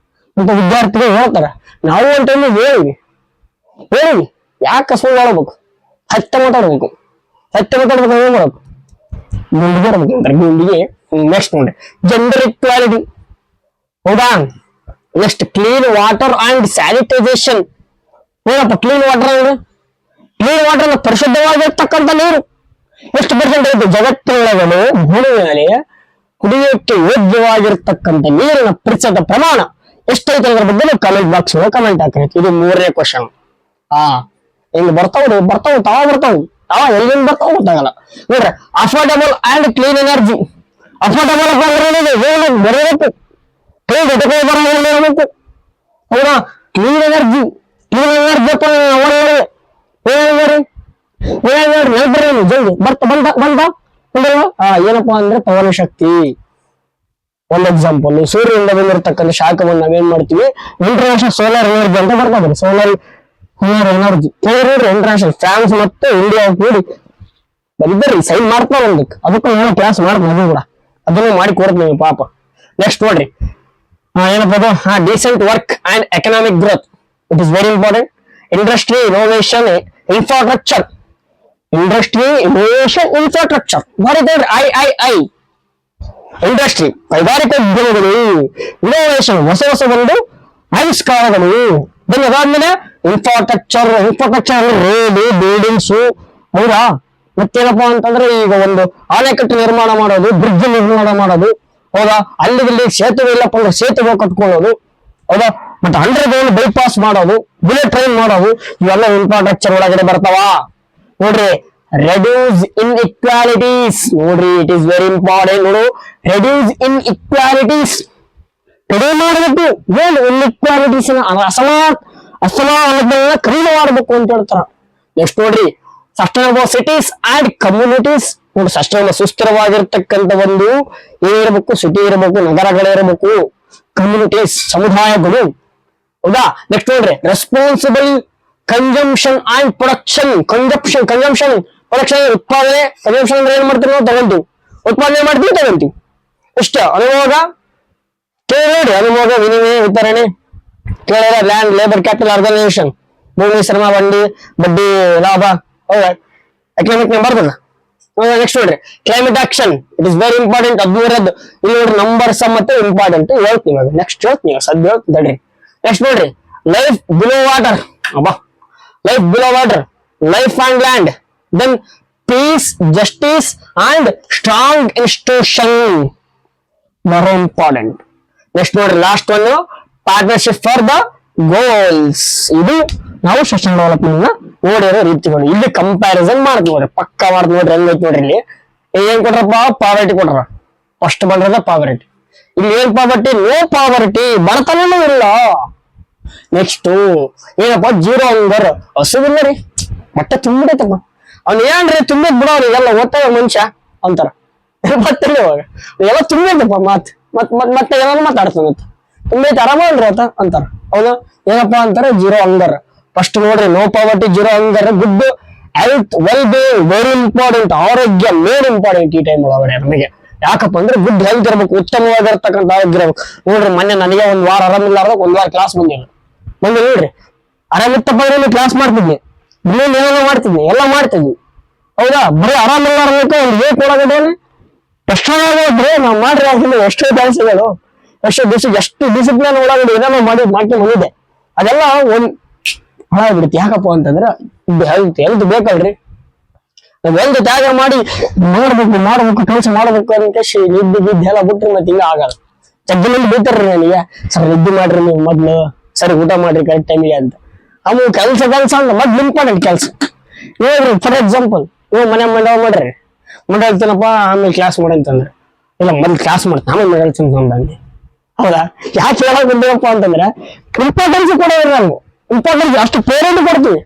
ಅಂತ ವಿದ್ಯಾರ್ಥಿಗಳು ಹೇಳ್ತಾರ ನಾವು ಒಂದು ಟೈಮ್ ಹೇಳಿವಿ ಯಾಕೆ ಸುಳ್ಳು ಹೇಳ್ಬೇಕು ಸತ್ಯ ಮಾತಾಡ್ಬೇಕು ಏನ್ ಮಾಡ್ಬೇಕು ಗುಂಡಿಗೆ ಇರ್ಬೇಕಂತಾರೆ ಗುಂಡಿಗೆ ನೆಕ್ಸ್ಟ್ ನೋಡ್ರಿ ಜೆಂಡರ್ ಇಕ್ವಾಲಿಟಿ ಹೌದಾ next clean water and sanitisation ಏನಪ್ಪ ಕ್ಲೀನ್ ವಾಟರ್ ಅಂದ್ರೆ ಕ್ಲೀನ್ ವಾಟರ್ ಪರಿಶುದ್ಧವಾಗಿರ್ತಕ್ಕಂಥ ನೀರು ಎಷ್ಟು ಪರ್ಸೆಂಟ್ ಐತಿ ಜಗತ್ತಿನೊಳಗಡೆ ಭೂಮಿ ಮೇಲೆ ಕುಡಿಯೋಕ್ಕೆ ಯೋಗ್ಯವಾಗಿರ್ತಕ್ಕಂಥ ನೀರಿನ ಪ್ರತಿಶತ ಪ್ರಮಾಣ ಎಷ್ಟೈತೆ ಅದ್ರ ಬಗ್ಗೆ ಕಮೆಂಟ್ ಬಾಕ್ಸ್ ಕಮೆಂಟ್ ಹಾಕೈತಿ ಇದು 3ನೇ ಕ್ವಶನ್ ಹಿಂಗ್ ಬರ್ತಾವ್ ಎಲ್ಲಿಂದ ಬರ್ತಾವ ಗೊತ್ತಾಗಲ್ಲ ನೋಡ್ರಿ affordable and clean energy affordable ಬರಬೇಕು ಹೌದಾ ಕ್ಲೀನ್ ಎನರ್ಜಿ ಜಲ್ದಿ ಬಂದ ಏನಪ್ಪಾ ಅಂದ್ರೆ ಪವನ ಶಕ್ತಿ ಒಂದ್ ಎಕ್ಸಾಂಪಲ್ ಸೂರ್ಯನಿಂದ ಬಂದಿರತಕ್ಕಂಥ ಶಾಖವನ್ನು ನಾವೇನ್ ಮಾಡ್ತೀವಿ ಇಂಟರ್ನ್ಯಾಷನಲ್ ಸೋಲಾರ್ ಎನರ್ಜಿ ಅಂತ ಬರ್ತಾವ್ರಿ ಸೋಲಾರ್ ಎನರ್ಜಿ ಕೇಳಿದ್ರಿ ಇಂಟರ್ನ್ಯಾಷನಲ್ ಫ್ರಾನ್ಸ್ ಮತ್ತು ಇಂಡಿಯಾ ಕೂಡಿ ಬರಿದ್ರಿ ಸೈನ್ ಮಾಡ್ತಾರ ಅದಕ್ಕೂ ಏನೋ ಕ್ಲಾಸ್ ಮಾಡ್ತೀನಿ ಅದು ಕೂಡ ಅದನ್ನು ಮಾಡಿ ಕೊಡ್ತೀನಿ ಪಾಪ ನೆಕ್ಸ್ಟ್ ನೋಡ್ರಿ ಏನಪ್ಪ ಅದು decent work and economic growth it is very important industry innovation infrastructure ಬರೀತಾರೆ ಐ ಇಂಡಸ್ಟ್ರಿ ಕೈಗಾರಿಕಾ ಉದ್ಯಮಗಳು ಇನೋವೇಷನ್ ಹೊಸ ಒಂದು ಆವಿಷ್ಕಾರಗಳು ಅದಾದ್ಮೇಲೆ ಇನ್ಫ್ರಾಸ್ಟ್ರಕ್ಚರ್ ರೋಡ್ ಬಿಲ್ಡಿಂಗ್ಸ್ ಹೌದಾ ಮತ್ತೇನಪ್ಪಾ ಅಂತಂದ್ರೆ ಈಗ ಒಂದು ಅಣೆಕಟ್ಟು ನಿರ್ಮಾಣ ಮಾಡೋದು ಬ್ರಿಡ್ಜ್ ನಿರ್ಮಾಣ ಮಾಡೋದು ಹೌದಾ ಅಲ್ಲಿ ಸೇತುವೆ ಇಲ್ಲಪ್ಪ ಅಂದ್ರೆ ಸೇತುವೆ ಕಟ್ಕೊಳ್ಳೋದು ಹೌದಾ ಮತ್ತೆ ಅಂಡರ್ಗ್ರೌಂಡ್ ಬೈಪಾಸ್ ಮಾಡೋದು ಬುಲೆಟ್ ಟ್ರೈನ್ ಮಾಡೋದು ಇವೆಲ್ಲ ಇನ್ಫ್ರಾಸ್ಟ್ರಕ್ಚರ್ ಒಳಗಡೆ ಬರ್ತಾವ ನೋಡ್ರಿ ರೆಡ್ಯೂಸ್ ಇನ್ ಇಕ್ವಾಲಿಟೀಸ್ ನೋಡ್ರಿ ಇಟ್ ಈಸ್ ವೆರಿ ಇಂಪಾರ್ಟೆಂಟ್ ನೋಡು ರೆಡ್ಯೂಸ್ ಇನ್ ಇಕ್ವಾಲಿಟೀಸ್ ಕಡಿಮೆ ಮಾಡಬೇಕು ಏನು ಇನ್ಇಕ್ವಾಲಿಟೀಸ್ ಅಸಮಾನತೆಗಳನ್ನ ಕಡಿಮೆ ಮಾಡಬೇಕು ಅಂತ ಹೇಳ್ತಾರ ನೆಕ್ಸ್ಟ್ ನೋಡ್ರಿ ಸಸ್ಟೈನಬಲ್ ಸಿಟೀಸ್ ಅಂಡ್ ಕಮ್ಯುನಿಟೀಸ್ ನೋಡಿ ಸಸ್ಟೈನಬಲ್ ಸುಸ್ಥಿರವಾಗಿರ್ತಕ್ಕಂಥ ಒಂದು ಏನಿರಬೇಕು ಸಿಟಿ ಇರಬೇಕು ನಗರಗಳಿರಬೇಕು ಕಮ್ಯುನಿಟೀಸ್ ಸಮುದಾಯಗಳು ಹೌದಾ ನೆಕ್ಸ್ಟ್ ನೋಡ್ರಿ responsible consumption and production consumption production ಉತ್ಪಾದನೆ ಕನ್ಸಂಪ್ಷನ್ ಅಂದ್ರೆ ಏನ್ ಮಾಡ್ತೀವಿ ನಾವು ತಗೊಂತೀವಿ ಉತ್ಪಾದನೆ ಮಾಡ್ತೀವಿ ತಗೊಂತೀವಿ ಇಷ್ಟ ಅನುಭೋಗ ಕೇಳಿ ಅನುಭೋಗ ವಿನಿಮಯ ವಿತರಣೆ ಕೇಳಿರ ಲ್ಯಾಂಡ್ ಲೇಬರ್ ಕ್ಯಾಪಿಟಲ್ ಆರ್ಗನೈಸೇಷನ್ ಭೂಮಿ ಶ್ರಮ ಬಡ್ಡಿ ಲಾಭ ಹೌದಾ ಎಕನಾಮಿಕ್ ಬರ್ತದ ನೆಕ್ಸ್ಟ್ ನೋಡ್ರಿ climate action it is very important ಅದ್ರದ್ದು ಇಲ್ಲಿ ನೋಡ್ರಿ ನಂಬರ್ಸ್ ಮತ್ತೆ ಇಂಪಾರ್ಟೆಂಟ್ ಹೇಳ್ತೀವಿ ನೆಕ್ಸ್ಟ್ ಹೇಳ್ತೀನಿ ಸದ್ಯ ಹೇಳ್ತೀನಿ ನೆಕ್ಸ್ಟ್ ನೋಡ್ರಿ life below water life below water life and land then peace justice and strong institution very important next ನೋಡ್ರಿ last one partnership for the goals ಇದು ನಾವು ಸೋಷಿಯಲ್ ಡೆವಲಪ್ಮೆಂಟ್ ನ ನೋಡಿರೋ ರೀತಿಗಳು ಇಲ್ಲಿ ಕಂಪ್ಯಾರಿಸನ್ ಮಾಡ್ತೀವಿ ನೋಡ್ರಿ ಪಕ್ಕ ಮಾಡ್ತೀವಿ ನೋಡ್ರಿ ಹೆಂಗೈತಿ ನೋಡ್ರಿ ಇಲ್ಲಿ ಏನ್ ಕೊಟ್ರಪ್ಪ ಪಾವರ್ಟಿ ಕೊಟ್ರ ಫಸ್ಟ್ ಬಂದ್ರದ ಪಾವರ್ಟಿ ಇಲ್ಲಿ ಏನ್ ಪಾವರ್ಟಿ ನೋ ಪಾವರ್ಟಿ ಬಡತನೂ ಇಲ್ಲ ನೆಕ್ಸ್ಟ್ ಏನಪ್ಪ ಜೀರೋ ಹಂಗರ್ ಹಸುವಿಲ್ಲ ರೀ ಮಟ್ಟೆ ತುಂಬಿಡೈತಪ್ಪ ಅವ್ನ ಏನ್ರಿ ತುಂಬಿದ್ ಬಿಡೋರು ಇದೆಲ್ಲ ಓದ್ತಾವ ಮನುಷ್ಯ ಅಂತಾರ ಗೊತ್ತಿಲ್ಲ ಇವಾಗ ಎಲ್ಲ ತುಂಬೈತಪ್ಪ ಮತ್ತೆ ಏನಾದ್ರು ಮಾತಾಡ್ತಾನ ತುಂಬೈತೆ ಆರಾಮಲ್ರಿ ಆತ ಅಂತಾರ ಹೌದಾ ಏನಪ್ಪಾ ಅಂತಾರೆ ಜೀರೋ ಹಂಗರ್ ಫಸ್ಟ್ ನೋಡ್ರಿ no poverty zero hunger good health well being very important. ಆರೋಗ್ಯ ಮೇನ್ ಇಂಪಾರ್ಟೆಂಟ್ ಈ ಟೈಮ್ ಒಳಗಡೆ ನಮಗೆ. ಯಾಕಪ್ಪ ಅಂದ್ರೆ ಗುಡ್ ಹೆಲ್ತ್ ಇರ್ಬೇಕು, ಉತ್ತಮವಾಗಿರ್ತಕ್ಕಂಥ ಆರೋಗ್ಯ ಇರ್ಬೇಕು. ನೋಡ್ರಿ ಮೊನ್ನೆ ನನಗೆ ಒಂದ್ ವಾರ ಆರಾಮಿಲ್ಲಾರ್ದಾಗ ಒಂದ್ ವಾರ ಕ್ಲಾಸ್ ಬಂದಿಲ್ಲ. ನೋಡ್ರಿ ಆರಾಮಿತ್ತಪ್ಪ ಅಂದ್ರೆ ಕ್ಲಾಸ್ ಮಾಡ್ತಿದ್ನಿ, ಇನ್ನೇನು ಏನೋ ಮಾಡ್ತಿದ್ನಿ, ಎಲ್ಲ ಮಾಡ್ತಿದ್ವಿ. ಹೌದಾ, ಬರೀ ಆರಾಮಿಲ್ಲಾರ್ದಕ್ಕೆ ಒಂದು ವೀಕ್ ಒಳಗಡೆ ಎಷ್ಟೋ ನಾವು ಮಾಡ್ರಿ ಆಗಿಲ್ಲ ಎಷ್ಟೋ ಕೆಲಸಗಳು, ಎಷ್ಟೋ ಎಷ್ಟು ಡಿಸಿಪ್ಲಿನ್ ಒಳಗಡೆ ಏನೇನೋ ಮಾಡ್ಕೊಂಡು ಬಂದಿದೆ. ಅದೆಲ್ಲ ಒಂದ್ ಹಾಳಾಗ್ಬಿಡುತ್ತೆ. ಯಾಕಪ್ಪ ಅಂತಂದ್ರೆ ಹೆಲ್ತ್ ಬೇಕಲ್ರಿ. ನಾವ್ ಹೆಲ್ತ್ ತ್ಯಾಗ ಮಾಡಿ ಮಾಡ್ಬೇಕು ಕೆಲಸ ಮಾಡ್ಬೇಕು ಅಂತ ನಿದ್ದೆ ಗಿದ್ದೆ ಎಲ್ಲ ಬಿಟ್ರಿ ಮತ್ತೆ ಹಿಂಗ ಆಗಲ್ಲ. ಜಗ್ಗಿನಲ್ಲಿ ಬೀಳ್ತಾರ್ರಿ ನನಗೆ, ಸರ್ ನಿದ್ದೆ ಮಾಡ್ರಿ ನೀವು ಮೊದ್ಲು, ಸರಿ ಊಟ ಮಾಡ್ರಿ ಕರೆಕ್ಟ್ ಟೈಮಿಗೆ ಅಂತ. ಅವು ಕೆಲಸ ಅಂದ್ರೆ ಮೊದ್ಲು ಇಂಪಾರ್ಟೆಂಟ್ ಕೆಲಸ. ಹೇಳ್ರಿ ಫಾರ್ ಎಕ್ಸಾಂಪಲ್, ನೀವು ಮನೆ ಮಂಡಳ ಮಾಡ್ರಿ, ಮಂಡಳ ತಿನ್ನಪ್ಪ ಆಮೇಲೆ ಕ್ಲಾಸ್ ಮಾಡಂತಂದ್ರೆ, ಇಲ್ಲ ಮೊದ್ಲು ಕ್ಲಾಸ್ ಮಾಡ್ತೀನಿ ಆಮೇಲೆ ಮಂಡಳ ತಿಂತಂದಂಗೆ. ಹೌದಾ, ಯಾಕೆ ಹೇಳಕ್ ಬಂದೇವಪ್ಪ ಅಂತಂದ್ರೆ ಇಂಪಾರ್ಟೆನ್ಸ್ ಕೊಡೋರು ನಾವು, ಇಂಪಾರ್ಟೆನ್ಸ್ ಅಷ್ಟು ಪೇರೆಂಟ್ ಕೊಡ್ತೀವಿ.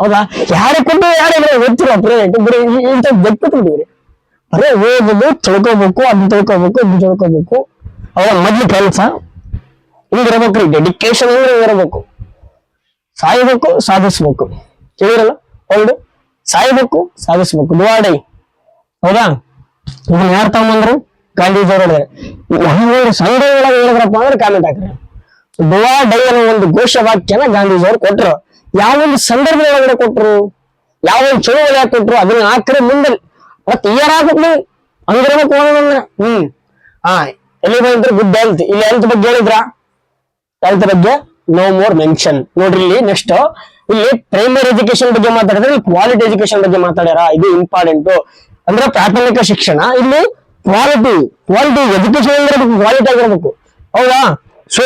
ಹೌದಾ, ಯಾರಿಗೆ ಕೊಟ್ಟು ಯಾರಿಗೆ ಗೊತ್ತಿರೋ ಪ್ರೇರೇಟ್ ಬರೀ ಇಂಥ ಬೆಕ್ಕಿಟ್ಟಿದ್ರಿ. ಬರೀ ಓದೋದು, ತಿಳ್ಕೊಬೇಕು, ಅದನ್ನ ತಿಳ್ಕೊಬೇಕು, ಇದು ತಿಳ್ಕೊಬೇಕು. ಅವಾಗ ಮೊದ್ಲು ಕೆಲಸ ಹಿಂಗಿರ್ಬೇಕ್ರಿ. ಡೆಡಿಕೇಶನ್ ಅಂದ್ರೆ ಇರಬೇಕು. ಸಾಯ್ಬೇಕು, ಸಾಧಿಸ್ಬೇಕು. ತಿಳಿರಲ್ಲ, ಒಂದು ಸಾಯ್ಬೇಕು, ಸಾಧಿಸ್ಬೇಕು, ಡುವಾಡೈ. ಹೌದಾ, ಇದನ್ನ ಯಾರು ತಗೊಂಡ್ರು? ಗಾಂಧೀಜಿ ಅವರು ಹೇಳಿದ್ರೆ. ಸಂಡೇ ಒಳಗೆ ಹೇಳಿದ್ರಪ್ಪ ಅಂದ್ರೆ ಕಾಮೆಂಟ್ ಹಾಕ್ರಿ. ಡುವಾ ಡೈ ಅನ್ನೋ ಒಂದು ಘೋಷ ವಾಕ್ಯನ ಗಾಂಧೀಜಿ ಅವರು ಕೊಟ್ಟರು. ಯಾವೊಂದು ಸಂದರ್ಭದ ಒಳಗಡೆ ಕೊಟ್ರು, ಯಾವೊಂದು ಚಳುವಳಿ ಕೊಟ್ರು, ಅದನ್ನ ಹಾಕ್ರೆ ಮುಂದೆ ಮತ್ತೆ ಇಯರ್ ಹಾಕ್ಬೇಕು ಹಂಗಿರ್ಬೇಕು ಅಂದ್ರೆ. ಎಲ್ಲಿ ಬಂದ್ರೆ ಗುಡ್ ಹೆಲ್ತ್. ಇಲ್ಲಿ ಹೆಲ್ತ್ ಬಗ್ಗೆ ಹೇಳಿದ್ರ, ಹೆಲ್ತ್ ಬಗ್ಗೆ ನೋ ಮೋರ್ ಮೆನ್ಷನ್. ನೋಡ್ರಿ ಇಲ್ಲಿ ನೆಕ್ಸ್ಟ್ ಇಲ್ಲಿ ಪ್ರೈಮರಿ ಎಜುಕೇಶನ್ ಬಗ್ಗೆ ಮಾತಾಡಿದ್ರೆ ಕ್ವಾಲಿಟಿ ಎಜುಕೇಶನ್ ಬಗ್ಗೆ ಮಾತಾಡ್ಯಾರ. ಇದು ಇಂಪಾರ್ಟೆಂಟ್. ಅಂದ್ರೆ ಪ್ರಾಥಮಿಕ ಶಿಕ್ಷಣ, ಇಲ್ಲಿ ಕ್ವಾಲಿಟಿ ಎಜುಕೇಶನ್ ಇರಬೇಕು, ಕ್ವಾಲಿಟಿ ಆಗಿರ್ಬೇಕು. ಹೌದಾ, ಸೊ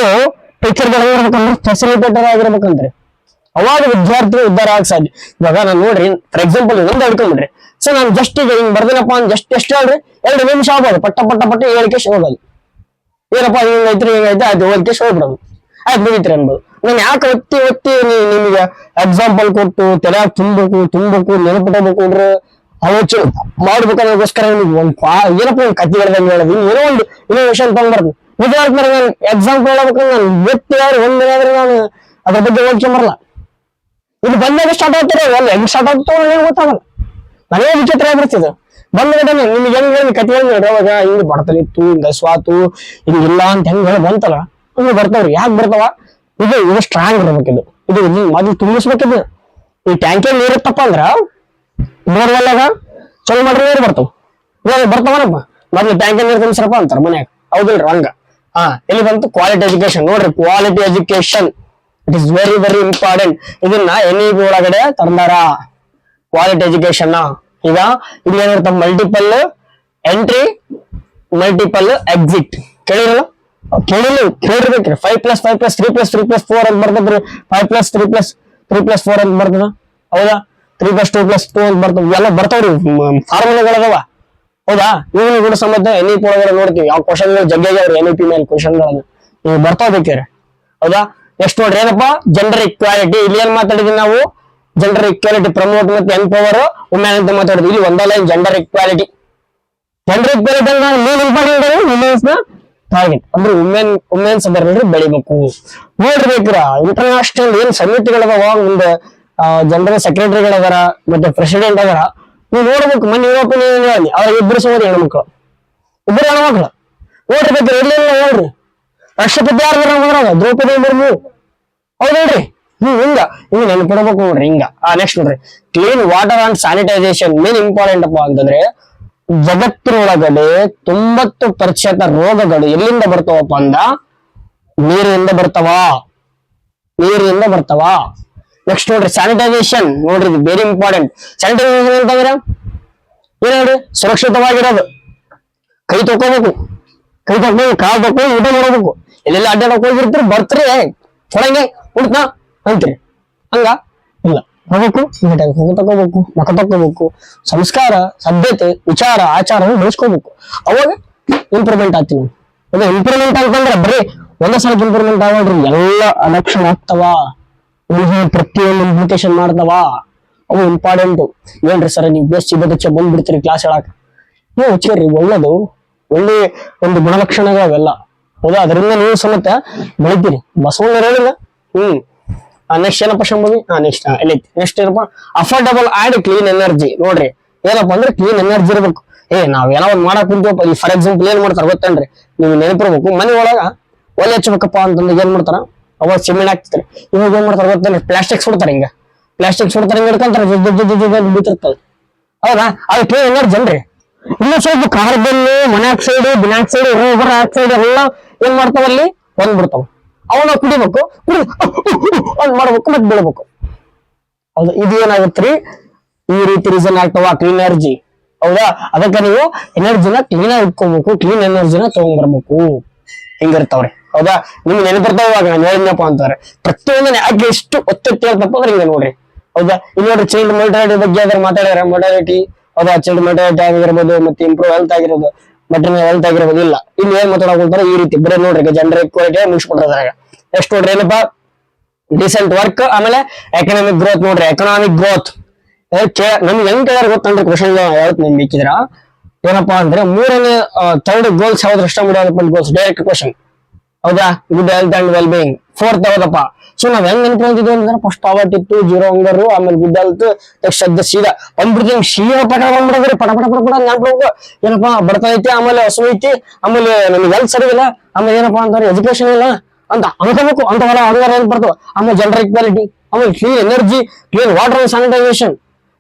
ಟೀಚರ್ ಇರ್ಬೇಕಂದ್ರೆ ಫೆಸಿಲಿಟೇಟರ್ ಆಗಿರ್ಬೇಕಂದ್ರೆ ಅವಾಗ ವಿದ್ಯಾರ್ಥಿಗಳು ಉದ್ಧಾರ ಆಗ ಸಾಧ್ಯ. ಇವಾಗ ನಾನು ನೋಡ್ರಿ ಫಾರ್ ಎಕ್ಸಾಂಪಲ್ ಇನ್ನೊಂದು ಹೇಳ್ಕೊಂಡ್ಬಿಡ್ರಿ. ಸೊ ನಾನು ಜಸ್ಟ್ ಈಗ ಹಿಂಗ್ ಬರ್ದಿನಪ್ಪ ಅಂತ ಜಸ್ಟ್ ಎಷ್ಟು ಹೇಳ್ರಿ 2 ನಿಮಿಷ ಆಗ್ಬೋದು, ಪಟ್ಟ ಹೇಳಿಕೆ ಹೋಗೋದು. ಏನಪ್ಪಾ ಹಿಂಗೈತ್ರಿ ಹಿಂಗೈತೆ ಅದು ಹೋಲಿಕೆ ಹೋಗ್ಬಿಡೋದು, ಆಯ್ತು ಮುಗಿತ್ರಿ ಅನ್ಬೋದು. ನಾನು ಯಾಕೆ ಒತ್ತಿ ನಿಮಗೆ ಎಕ್ಸಾಂಪಲ್ ಕೊಟ್ಟು ತಲೆಯಾಗ ತುಂಬಬೇಕು ನೆನಪಿಟ್ಟಬೇಕು ಅಂದ್ರೆ ಆಲೋಚನೆ ಮಾಡ್ಬೇಕನ್ನೋಗೋಸ್ಕರ ನಿಮ್ಗೆ ಏನಪ್ಪ ಒಂದು ಕತ್ತಿ ಹೇಳ್ದಂಗೆ ಹೇಳೋದು, ಏನೋ ಒಂದು ಇನ್ನೋವೇಷನ್ ತಗೊಂಡ್ಬಾರ್ದು. ವಿದ್ಯಾರ್ಥಿ ನಾನು ಎಕ್ಸಾಂಪಲ್ ಹೇಳ್ಬೇಕಂದ್ರೆ ನಾನು ಗೊತ್ತಿ ಒಂದಿನಾದ್ರೆ ನಾನು ಅದ್ರ ಬಗ್ಗೆ ಓದ್ಕೊಂಬರಲ್ಲ. ಇದು ಬಂದಾಗ ಸ್ಟಾರ್ಟ್ ಆಗ್ತಾರೆ, ಹೆಂಗ್ ಸ್ಟಾರ್ಟ್ ಆಗ್ತಾವ ಗೊತ್ತಾಗಲ್ಲ. ನನಗೆ ವಿಚಿತ್ರ ಆಗ್ಬಿಡ್ತಿದ್ದು. ಬಂದ್ಗಡೆ ನಿಮ್ಗೆ ಹೆಂಗ್ ಕತೆ ಹೇಳ್ರಿ, ಅವಾಗ ಹಿಂಗ್ ಬಡತನಿತ್ತು, ಹಿಂಗ ಸ್ವಾತು ಹಿಂಗಿಲ್ಲ ಅಂತ ಹೆಂಗ್ ಹೇಳಿ ಬಂತಲ್ಲ, ಹಂಗ ಬರ್ತಾವ್ರಿ. ಯಾಕೆ ಬರ್ತಾವ? ಇದು ಸ್ಟ್ರಾಂಗ್ ಇರ್ಬೇಕಿದು. ಇದು ಮೊದ್ಲು ತುಂಬಿಸ್ಬೇಕಿದ್ದು. ಈ ಟ್ಯಾಂಕಿಯಲ್ಲಿ ನೀರಿತ್ತಪ್ಪ ಅಂದ್ರ ಬೋರ್ವೆಲ್ಲಾಗ ಚಲೋ ಮಾಡ್ರಿ ನೀರು ಬರ್ತಾವ. ಇವಾಗ ಬರ್ತಾವನಪ್ಪ, ಮೊದ್ಲು ಟ್ಯಾಂಕಿಯಲ್ಲಿ ನೀರು ತುಂಬಿಸ್ರಪ್ಪ ಅಂತಾರ ಮನ್ಯಾಗ. ಹೌದಿಲ್ರಿ? ಹಂಗ ಎಲ್ಲಿ ಬಂತು? Quality education. ನೋಡ್ರಿ, quality education it is very very important. ಇದನ್ನ NEP ಒಳಗಡೆ ತಂದಾರ ಕ್ವಾಲಿಟಿ ಎಜುಕೇಶನ್. ಈಗ ಇಲ್ಲಿ ಏನಿರ್ತ ಮಲ್ಟಿಪಲ್ ಎಂಟ್ರಿ, ಮಲ್ಟಿಪಲ್ ಎಕ್ಸಿಟ್. ಕೇಳಿರಲ್ಲ? ಕೇಳಿರ್ಬೇಕ್ರಿ. 5+5+3+3+4 ಅಂತ ಬರ್ತದ್ರಿ. 5+3+3+4 ಅಂತ ಬರ್ತದ. ಹೌದಾ? 3+2+2 ಅಂತ ಬರ್ತದ. ಇವೆಲ್ಲ ಬರ್ತಾವ್ರಿ, ಫಾರ್ಮುಲಾಗಳದಾವ. ಹೌದಾ? ಇವ್ನು ಕೂಡ ಸಮೇತ NEP ಒಳಗಡೆ ನೋಡ್ತೀವಿ ಯಾವ ಕ್ವಶನ್ಗಳು ಜಗ್ಗಾಗ್ಯಾವ್ರಿ NEP ಮೇಲೆ ಕ್ವಶನ್ಗಳನ್ನ ನೀವು ಬರ್ತಾವ ಬೇಕ್ರಿ. ಹೌದಾ? ನೆಕ್ಸ್ಟ್ ನೋಡ್ರಿ, ಏನಪ್ಪಾ? Gender equality. ಇಲ್ಲಿ ಏನ್ ಮಾತಾಡಿದ್ವಿ ನಾವು? ಜೆಂಡರ್ ಇಕ್ವಾಲಿಟಿ ಪ್ರಮೋಟ್ ಮತ್ತೆ ಎಂಪವರ್ ವುಮೆನ್ ಅಂತ ಮಾತಾಡಿದ್ವಿ. ಇಲ್ಲಿ ಒಂದೇ line gender equality. Gender equality ಅಂದ್ರೆ ಮೇನ್ ಇಂಪಾರ್ಟೆಂಟ್ ವುಮೆನ್ಸ್ ನ ಟಾರ್ಗೆಟ್ ಅಂದ್ರೆ ವುಮೆನ್ಸ್ ಅದರಲ್ಲಿ ಬೆಳಿಬೇಕು. ನೋಡ್ಬೇಕ್ರ ಇಂಟರ್ನ್ಯಾಷನಲ್ ಏನ್ ಸಮಿತಿಗಳದಾವ, ಒಂದು ಜನರಲ್ ಸೆಕ್ರೆಟರಿಗಳದಾರ, ಮತ್ತೆ ಪ್ರೆಸಿಡೆಂಟ್ ಅದಾರ. ನೀವು ನೋಡ್ಬೇಕು. ಮೊನ್ನೆ ಯುರೋಪಿನ ಅವ್ರಿಗೆ ಇಬ್ಬರು ಸೋದರಿ ಹೆಣ್ಮಕ್ಳು, ಇಬ್ಬರು ಹೆಣ್ಮಕ್ಳು ನೋಡ್ಬೇಕ್ರಿ. ಇರ್ಲಿಲ್ಲ ನೋಡ್ರಿ, ರಾಷ್ಟ್ರಪತಿ ಯಾರು ದ್ರೌಪದಿ ಮುರ್ಮು. ಹೌದೇನ್ರಿ? ಹಿಂಗ ನೆನ್ಪಿಡ್ಬೇಕು ನೋಡ್ರಿ. ಹಿಂಗ ನೆಕ್ಸ್ಟ್ ನೋಡ್ರಿ, clean water and sanitisation main important ಅಪ್ಪ ಅಂತಂದ್ರೆ ಜಗತ್ತಿನೊಳಗಡೆ 90% ರೋಗಗಳು ಎಲ್ಲಿಂದ ಬರ್ತಾವಪ್ಪ ಅಂದ ನೀರಿನಿಂದ ಬರ್ತಾವ. ನೆಕ್ಸ್ಟ್ ನೋಡ್ರಿ, ಸ್ಯಾನಿಟೈಸೇಷನ್. ನೋಡ್ರಿ, ಇದು ವೆರಿ ಇಂಪಾರ್ಟೆಂಟ್. ಸ್ಯಾನಿಟೈಸೇಷನ್ ಅಂತಂದ್ರೆ ಏನ್ ಹೇಳ್ರಿ? ಸುರಕ್ಷಿತವಾಗಿರೋದು. ಕೈ ತೊಕೋಬೇಕು, ಕಾಲ್ ತೊಕೊಂಡು ಊಟ ಮಾಡಬೇಕು. ಎಲ್ಲೆಲ್ಲ ಅಡ್ಡಾಡಕ್ ಹೋಗಿರ್ತೀರಿ, ಬರ್ತೀರಿ ಹೊಳಂಗೆ ಉಡ್ತಾ ಅಂತೀರಿ. ಹಂಗ ಇಲ್ಲ, ಹೋಗ್ಬೇಕು, ತಗೋಬೇಕು, ಮಕ ತಕೋಬೇಕು, ಸಂಸ್ಕಾರ, ಸಭ್ಯತೆ, ವಿಚಾರ, ಆಚಾರ ಬೆಳೆಸ್ಕೋಬೇಕು. ಅವಾಗ ಇಂಪ್ರೂವ್ಮೆಂಟ್ ಆಗ್ತೀವಿ. ಅದೇ ಇಂಪ್ರೂವ್ಮೆಂಟ್ ಅಂತಂದ್ರೆ ಬರೀ ಒಂದೇ ಸಲ ಇಂಪ್ರೂವ್ಮೆಂಟ್ ಆಗೋದ್ರಿ, ಎಲ್ಲ ಅಡಕ್ಷನ್ ಆಗ್ತಾವ, ಪ್ರತಿಯೊಂದು ಇಂಪ್ಲಿಕೇಶನ್ ಮಾಡ್ತಾವ. ಅವು ಇಂಪಾರ್ಟೆಂಟ್. ಏನ್ರಿ ಸರ್ ನೀವು ಬೇಸ್ ಬಂದ್ಬಿಡ್ತೀರಿ ಕ್ಲಾಸ್ ಹೇಳಕ್? ನೀವು ಹಚ್ಚಿರಿ, ಒಳ್ಳೆ ಒಂದು ಗುಣಲಕ್ಷಣಗಳು ಅವೆಲ್ಲ. ಹೌದಾ? ಅದರಿಂದ ನೀವು ಸಮೇತ ಬೆಳಿತೀರಿ. ಬಸವಣ್ಣ ಹೇಳಿಲ್ಲ ನೆಕ್ಸ್ಟ್ ಏನಪ್ಪ ಶಂಭವಿ ನೆಕ್ಸ್ಟ್ ಎಲ್ಲಿ ನೆಕ್ಸ್ಟ್ ಏನಪ್ಪ ಅಫೋರ್ಡಬಲ್ ಆ್ಯಂಡ್ ಕ್ಲೀನ್ ಎನರ್ಜಿ. ನೋಡ್ರಿ ಏನಪ್ಪಾ ಅಂದ್ರೆ ಕ್ಲೀನ್ ಎನರ್ಜಿ ಇರ್ಬೇಕು. ನಾವ್ ಏನೋ ಒಂದ್ ಮಾಡಕ್ ಕುಂತೀವಪ್ಪ, ಈ ಫಾರ್ ಎಕ್ಸಾಂಪಲ್ ಏನ್ ಮಾಡ್ತಾರ ಗೊತ್ತೇನ್ರಿ, ನೀವು ನೆನಪಿರ್ಬೇಕು, ಮನೆ ಒಳಗ ಒಲೆ ಹಚ್ಬೇಕಪ್ಪ ಅಂತಂದ್ರೆ ಏನ್ ಮಾಡ್ತಾರ, ಅವಾಗ ಸಿಮೆಂಟ್ ಹಾಕ್ತಾರೆ. ಇವಾಗ ಏನ್ ಮಾಡ್ತಾರ ಗೊತ್ತೇನ್ರಿ, ಪ್ಲಾಸ್ಟಿಕ್ ಸುಡ್ತಾರೆ. ಪ್ಲಾಸ್ಟಿಕ್ ಸುಡ್ತಾರೆ, ಹಿಂಗ ಹಿಡ್ಕೊಂತಾರೆ, ಬಿತ್ತಿರ್ತದೆ. ಹೌದಾ, ಅದು ಕ್ಲೀನ್ ಎನರ್ಜಿ ಅನ್ರಿ. ಇನ್ನು ಸ್ವಲ್ಪ ಕಾರ್ಬನ್, ಮೊನಾಕ್ಸೈಡ್, ಬಿನಾಕ್ಸೈಡ್, ರೋಬರ್ ಆಕ್ಸೈಡ್ ಎಲ್ಲ ಏನ್ ಮಾಡ್ತಾವಲ್ಲಿ ಬಂದ್ಬಿಡ್ತಾವ. ಅವನ್ನ ಕುಡಿಬೇಕು, ಮಾಡ್ಬೇಕು, ಮತ್ತೆ ಬಿಡ್ಬೇಕು. ಹೌದಾ, ಇದು ಏನಾಗತ್ರಿ, ಈ ರೀತಿ ರೀಸನ್ ಆಗ್ತಾವ ಕ್ಲೀನ್ ಎನರ್ಜಿ. ಹೌದಾ, ಅದಕ್ಕೆ ನೀವು ಎನರ್ಜಿನ ಕ್ಲೀನ್ ಆಗಿ ಇಟ್ಕೋಬೇಕು, ಕ್ಲೀನ್ ಎನರ್ಜಿನ ತಗೊಂಡ್ಬರ್ಬೇಕು. ಹಿಂಗಿರ್ತಾವ್ರಿ. ಹೌದಾ, ನಿಮ್ಗೆ ನೆನಪಿರ್ತಾವ. ಇವಾಗ ನಾನು ಹೇಳಿದ್ನಪ್ಪ ಅಂತಾರೆ ಪ್ರತಿಯೊಂದು ಯಾಕೆ ಎಷ್ಟು ಒತ್ತೆತ್ತಿ ಹೇಳ್ತಪ್ಪ ಅಂದ್ರೆ ಹಿಂಗ ನೋಡ್ರಿ. ಹೌದಾ, ಇಲ್ಲಿ ನೋಡ್ರಿ ಚೈಲ್ಡ್ ಮೊಟಾಲಿಟಿ ಬಗ್ಗೆ ಅದ್ರ ಮಾತಾಡ್ಯಾರ. ಮೊಟಾಲಿಟಿ ಹೌದಾ, ಚೈಲ್ಡ್ ಮೊಟಾಲಿಟಿ ಆಗಿರ್ಬೋದು, ಮತ್ತೆ ಇಂಪ್ರೂವ್ ಹೆಲ್ತ್ ಆಗಿರೋದು, ಮೆಟರ್ನಲ್ ಹೆಲ್ತ್ ಆಗಿರ್ಬೋದು. ಇಲ್ಲ, ಇಲ್ಲಿ ಏನ್ ಮಾತಾಡೋಂತಾರೆ ಈ ರೀತಿ ಬರೀ ನೋಡ್ರಿ ಜೆಂಡರ್ ಈಕ್ವಾಲಿಟಿ ಮುಗಿಸ್ಬಿಟ್ರೆ ಎಷ್ಟು ನೋಡ್ರಿ ಏನಪ್ಪಾ, ಡಿಸೆಂಟ್ ವರ್ಕ್, ಆಮೇಲೆ ಎಕನಾಮಿಕ್ ಗ್ರೋತ್. ನೋಡ್ರಿ ಎಕನಾಮಿಕ್ ಗ್ರೋತ್ ನಮ್ಗೆ ಹೆಂಗ್ ಕೇಳಾರ ಗೊತ್ತಂದ್ರೆ ಕ್ವಶನ್ ಹೇಳ್ತೀನಿ ನಿಮ್ ಬೇಕಿದ್ರ. ಏನಪ್ಪಾ ಅಂದ್ರೆ ಮೂರನೇ ಥರ್ಡ್ ಗೋಲ್ಸ್ ಯಾವ್ದು, sustainable development goals, direct question. ಹೌದಾ, good health and well being. Fourth ಯಾವ್ದಪ್ಪ, ಸೊ ನಾವ್ ಹೆಂಗ್ ನೆನ್ಕೊಂಡಿದ್ವಿ ಅಂದ್ರೆ ಫಸ್ಟ್ ಪಾವರ್ಟಿ ಇತ್ತು, ಜೀರೋ ಹಂಗರ್, ಆಮೇಲೆ ಗುಡ್ ಹೆಲ್ತ್, ನೆಕ್ಸ್ಟ್ ಸೀದಾ ಬಂದ್ಬಿಡ್ತೀವಿ, ಸೀದಾ ಪ್ರಕಾರ ಬಂದ್ಬಿಡೋದ್ರಿ, ಪಟ ಪಟ ಪಟ ಪಟ ನೆನ್ಪು. ಏನಪ್ಪಾ ಬರ್ತಾ ಐತಿ, ಆಮೇಲೆ ಹಸು ಐತಿ, ಆಮೇಲೆ ನಮ್ಗೆ ಹೆಲ್ತ್ ಸರಿ ಇಲ್ಲ, ಆಮೇಲೆ ಏನಪ್ಪಾ ಅಂತಾರೆ ಎಜುಕೇಶನ್ ಇಲ್ಲ ಅಂತ ಅನ್ಕೋಬೇಕು. ಅಂತವಲ್ಲ ಹಂಗಾರ ಏನ್ ಬರ್ತಾವ. ಆಮೇಲೆ ಜೆಂಡರ್ ಈಕ್ವಾಲಿಟಿ, ಆಮೇಲೆ clean energy, clean water and sanitisation.